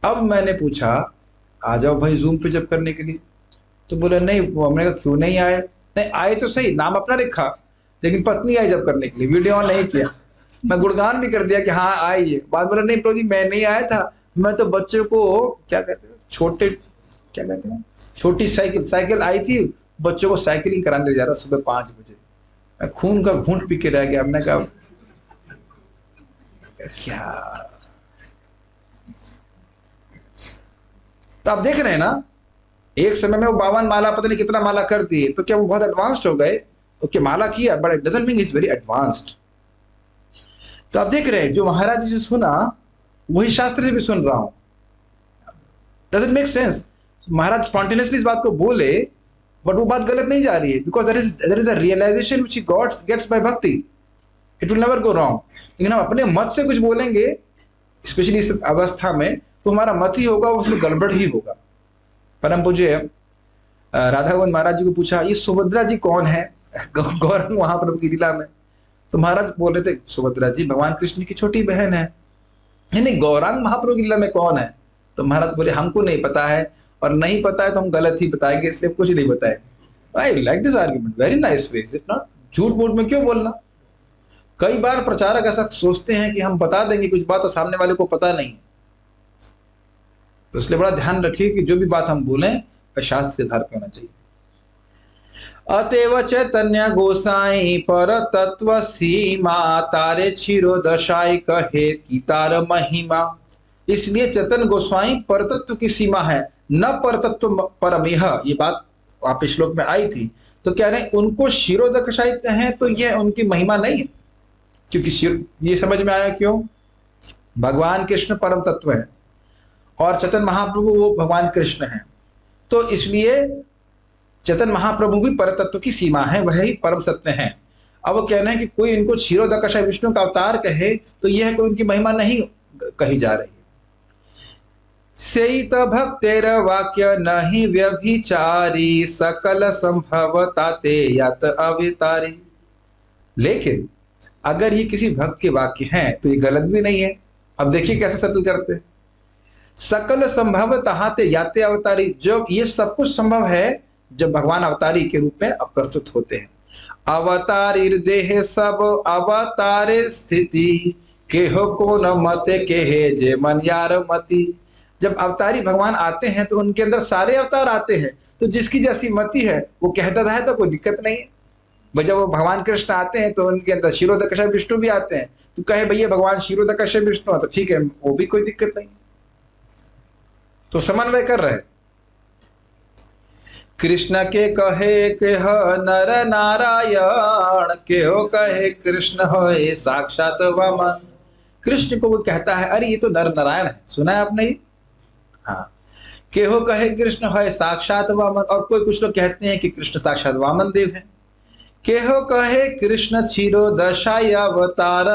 अब मैंने पूछा आ जाओ भाई जूम पे जब करने के लिए, तो बोला नहीं। वो हमने कहा क्यों नहीं आए? नहीं आए तो सही, नाम अपना लिखा, लेकिन पत्नी आई जब करने के लिए, वीडियो ऑन नहीं किया। मैं गुणगान भी कर दिया कि हाँ आई है। बाद बोला नहीं प्रभु जी मैं नहीं आया था, मैं तो बच्चों को क्या कहते हैं, छोटे क्या कहते हैं, छोटी साइकिल आई थी, बच्चों को साइकिलिंग कराने ले जा रहा सुबह 5 बजे। मैं खून का घूंट पी के रह गया। हमने कहा क्या? तो आप देख रहे हैं ना, एक समय में वो 52 माला पता नहीं कितना माला कर दिए, तो क्या वो बहुत एडवांस्ड हो गए? ओके माला किया, but it doesn't mean is very advanced. तो आप देख रहे हैं जो महाराज जी से सुना वही शास्त्र से भी सुन रहा हूं। Doesn't make sense. Maharaj spontaneously इस बात को बोले, बट वो बात गलत नहीं जा रही है, because there is a realisation which he gets by bhakti. It will never go wrong. लेकिन हम अपने मत से कुछ बोलेंगे, स्पेशली इस अवस्था में, तो हमारा मत ही होगा, उसमें गड़बड़ ही होगा। परम पूज्य राधागोविंद महाराज जी को पूछा ये सुभद्रा जी कौन है गौरंग महाप्रभु की लीला में? तो महाराज बोल रहे थे सुभद्रा जी भगवान कृष्ण की छोटी बहन है। नहीं, गौरांग महाप्रभु की लीला में कौन है? तो महाराज बोले हमको नहीं पता है, और नहीं पता है तो हम गलत ही बताएंगे, इसलिए कुछ नहीं बताएंगे। I like this argument, very nice way, is it not? झूठ मूठ में क्यों बोलना? कई बार प्रचारक ऐसा सोचते हैं कि हम बता देंगे कुछ बात और सामने वाले को पता नहीं, तो इसलिए बड़ा ध्यान रखिए कि जो भी बात हम बोलें वह शास्त्र के आधार पर होना चाहिए। अतएव चैतन्य गोसाई पर तत्व सीमा तारे छिरो दशाई कहे की तार महिमा। इसलिए चैतन्य गोस्वाई परतत्व की सीमा है, न परतत्व परमेह। ये बात आप श्लोक में आई थी। तो कह रहे हैं उनको शिरोदशाई कहें तो यह उनकी महिमा नहीं है, क्योंकि ये समझ में आया क्यों? भगवान कृष्ण परम तत्व है और चैतन्य महाप्रभु वो भगवान कृष्ण हैं, तो इसलिए चैतन्य महाप्रभु भी परतत्व की सीमा है, वही परम सत्य है। अब वो कह रहे हैं कि कोई इनको क्षीरोदकशाय विष्णु का अवतार कहे तो यह कोई उनकी महिमा नहीं कही जा रही है। सेइत भक्तेर वाक्य नहीं व्यभिचारी सकल संभवता ते यत अवितारी। लेकिन अगर ये किसी भक्त के वाक्य हैं तो ये गलत भी नहीं है। अब देखिए कैसे सेटल करते हैं। सकल संभव तहाते याते अवतारी, जो ये सब कुछ संभव है जब भगवान अवतारी के रूप में प्रस्तुत होते हैं। अवतारी देह सब अवतारे स्थिति केहो को न मते केहे जे मन यार मति। जब अवतारी भगवान आते हैं तो उनके अंदर सारे अवतार आते हैं, तो जिसकी जैसी मति है वो कहता है तो कोई दिक्कत नहीं है। भाई जब वो भगवान कृष्ण आते हैं तो उनके अंदर क्षीरोदकशय विष्णु भी आते हैं, तो कहे भैया भगवान क्षीरोदकशय विष्णु है तो ठीक है, वो भी कोई दिक्कत नहीं, तो समन्वय कर रहे हैं। कृष्ण के कहे केह नर नारायण, केहो कहे कृष्ण होए साक्षात वामन। कृष्ण को वो कहता है अरे ये तो नर नारायण है, सुना है आपने? हाँ, केहो कहे कृष्ण होए साक्षात वामन, और कोई कुछ लोग कहते हैं कि कृष्ण साक्षात वामन देव है। केहो कहे कृष्ण क्षीरोदशाय अवतार,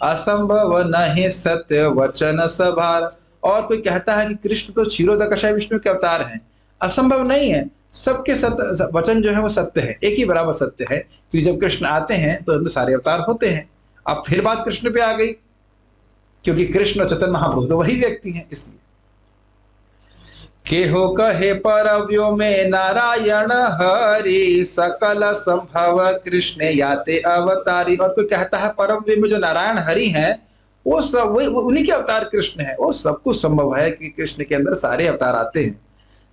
असंभव नहीं सत्य वचन सभार। और कोई कहता है कि कृष्ण तो क्षीरोदकशय विष्णु के अवतार हैं, असंभव नहीं है, सबके सत्य वचन जो है वो सत्य है, एक ही बराबर सत्य है। तो जब कृष्ण आते हैं तो उनमें सारे अवतार होते हैं। अब फिर बात कृष्ण पे आ गई, क्योंकि कृष्ण और चैतन्य महाप्रभु तो वही व्यक्ति हैं, इसलिए केहो कहे परव्यो में नारायण हरि, सकल संभव कृष्ण याते अवतारी। और कोई कहता है परव्यो में जो नारायण हरि हैं वो सब वही उन्हीं के अवतार कृष्ण है, वो सब कुछ संभव है कि कृष्ण के अंदर सारे अवतार आते हैं।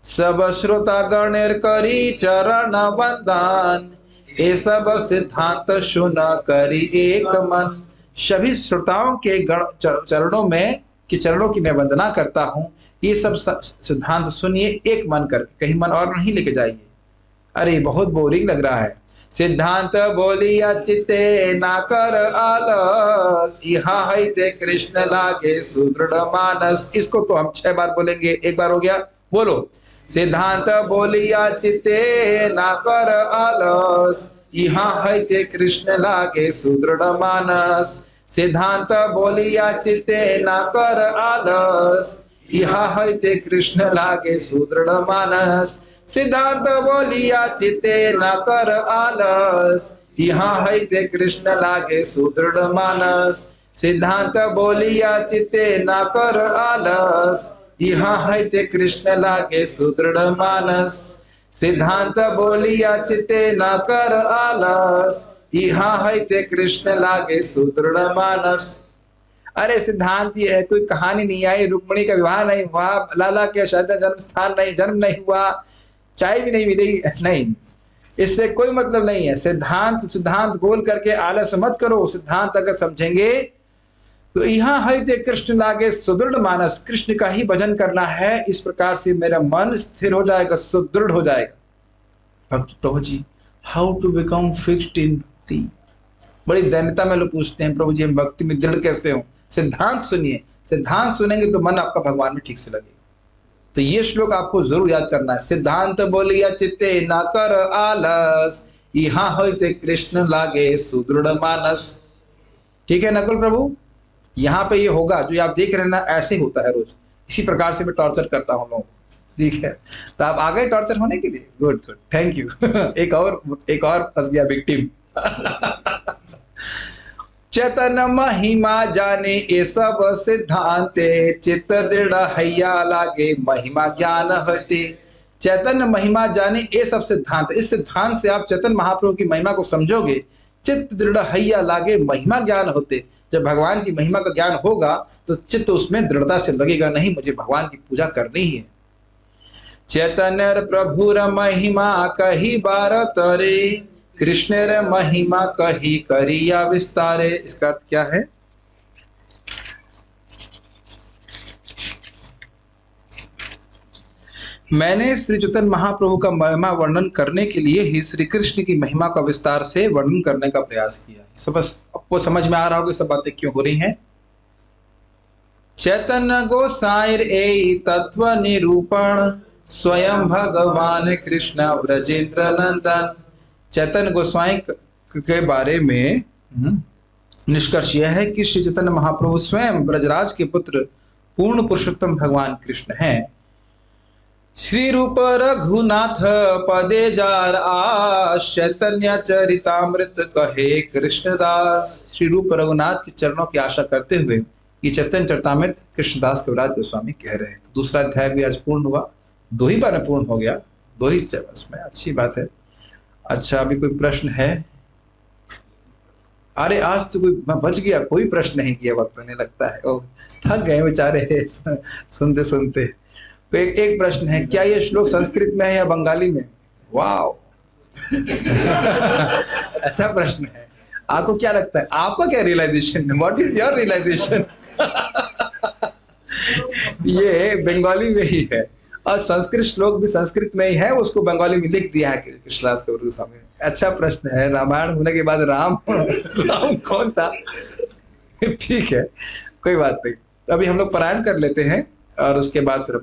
सब श्रोता गणेर करी चरण वंदन, ये सब सिद्धांत सुना करी एक मन। सभी श्रोताओं के गण चरणों में कि चरणों की मैं वंदना करता हूँ, ये सब सिद्धांत सुनिए एक मन करके, कहीं मन और नहीं लेके जाइए। अरे बहुत बोरिंग लग रहा है। सिद्धांत बोलिया चिते ना कर आलस, यहाँ है ते कृष्ण लागे सुदृढ़ मानस। इसको तो हम 6 बार बोलेंगे, एक बार हो गया, बोलो। सिद्धांत बोलिया चिते ना कर आलस, यहाँ है ते कृष्ण लागे सुदृढ़ मानस। सिद्धांत बोलिया चिते ना कर आलस, यहाँ है ते कृष्ण लागे सुदृढ़ मानस। सिद्धांत बोलिया चिते ना कर आलस, यहाँ है ते कृष्ण लागे सुदृढ़ मानस। सिद्धांत बोलिया चिते ना कर आलस, यहाँ है ते कृष्ण लागे सुदृढ़ मानस। सिद्धांत बोलिया चिते ना कर आलस, यहाँ है ते कृष्ण लागे सुदृढ़ मानस। अरे सिद्धांत ये है, कोई कहानी नहीं आई, रुक्मिणी का विवाह नहीं हुआ, लाला के शायद जन्म स्थान नहीं, जन्म नहीं हुआ, चाय भी नहीं मिली, नहीं, इससे कोई मतलब नहीं है। सिद्धांत सिद्धांत बोल करके आलस मत करो। सिद्धांत अगर समझेंगे तो यहाँ है ते कृष्ण लागे सुदृढ़ मानस, कृष्ण का ही भजन करना है। इस प्रकार से मेरा मन स्थिर हो जाएगा, सुदृढ़ हो जाएगा। भक्त प्रभु जी, how to become fixed in bhakti? बड़ी दैन्यता में लोग पूछते हैं, प्रभु जी हम भक्ति में दृढ़ कैसे हो? सिद्धांत सुनिए, सिद्धांत सुनेंगे तो मन आपका भगवान में ठीक से लगेगा। तो ये श्लोक आपको जरूर याद करना है। सिद्धांत बोलिया चित्ते ना कर आलस, यहाँ होते कृष्ण लागे सुदृढ़ मानस। ठीक है नकुल प्रभु, यहाँ पे ये होगा जो आप देख रहे हैं ना, ऐसे होता है रोज, इसी प्रकार से मैं टॉर्चर करता हूँ लोगों को। ठीक है, तो आप आ गए टॉर्चर होने के लिए, गुड गुड, थैंक यू। एक और फंस गया विक्टिम। चैतन्य महिमा जाने ये सब सिद्धांते, चित्त दृढ़ हैया लागे महिमा ज्ञान होते। चैतन्य महिमा जाने ये सब सिद्धांत, इस सिद्धांत से आप चैतन्य महाप्रभु की महिमा को समझोगे, चित्त दृढ़ हैया लागे महिमा ज्ञान होते। जब भगवान की महिमा का ज्ञान होगा तो चित्त उसमें दृढ़ता से लगेगा, नहीं मुझे भगवान की पूजा करनी ही है। चैतन्य प्रभुर महिमा कही बार तरे, कृष्ण महिमा कही करिया विस्तारे। इसका अर्थ क्या है? मैंने श्री चैतन्य महाप्रभु का महिमा वर्णन करने के लिए ही श्री कृष्ण की महिमा का विस्तार से वर्णन करने का प्रयास किया। सब आपको समझ में आ रहा होगा सब बातें क्यों हो रही हैं। चैतन्य गोसाईर ए तत्व निरूपण, स्वयं भगवान कृष्ण ब्रजेंद्र नंदन। चैतन्य गोस्वाई के बारे में निष्कर्ष यह है कि श्री चैतन्य महाप्रभु स्वयं ब्रजराज के पुत्र पूर्ण पुरुषोत्तम भगवान कृष्ण हैं। श्री रूप रघुनाथ पदे जार आस, चैतन्य चरितामृत कहे कृष्णदास। श्री रूप रघुनाथ के चरणों की आशा करते हुए ये चैतन्य चरितामृत कृष्णदास कविराज गोस्वामी कह रहे हैं। तो दूसरा अध्याय भी आज पूर्ण हुआ, 2 ही बार में पूर्ण हो गया, 2 ही उसमें अच्छी बात है। अच्छा, अभी कोई प्रश्न है? अरे आज तो कोई मैं बच गया, कोई प्रश्न नहीं किया वक्ता ने, लगता है ओ थक गए बेचारे सुनते सुनते। तो एक प्रश्न है, क्या ये श्लोक संस्कृत में है या बंगाली में? वाह अच्छा प्रश्न है। आपको क्या लगता है, आपका क्या रियलाइजेशन है, व्हाट इज योर रियलाइजेशन? ये बंगाली में ही है, और संस्कृत श्लोक भी संस्कृत में ही है, उसको बंगाली में लिख दिया है कृष्णदास कविराज स्वामी ने। अच्छा प्रश्न है, रामायण होने के बाद राम राम कौन था? ठीक है, कोई बात नहीं। तो अभी हम लोग पारायण कर लेते हैं और उसके बाद फिर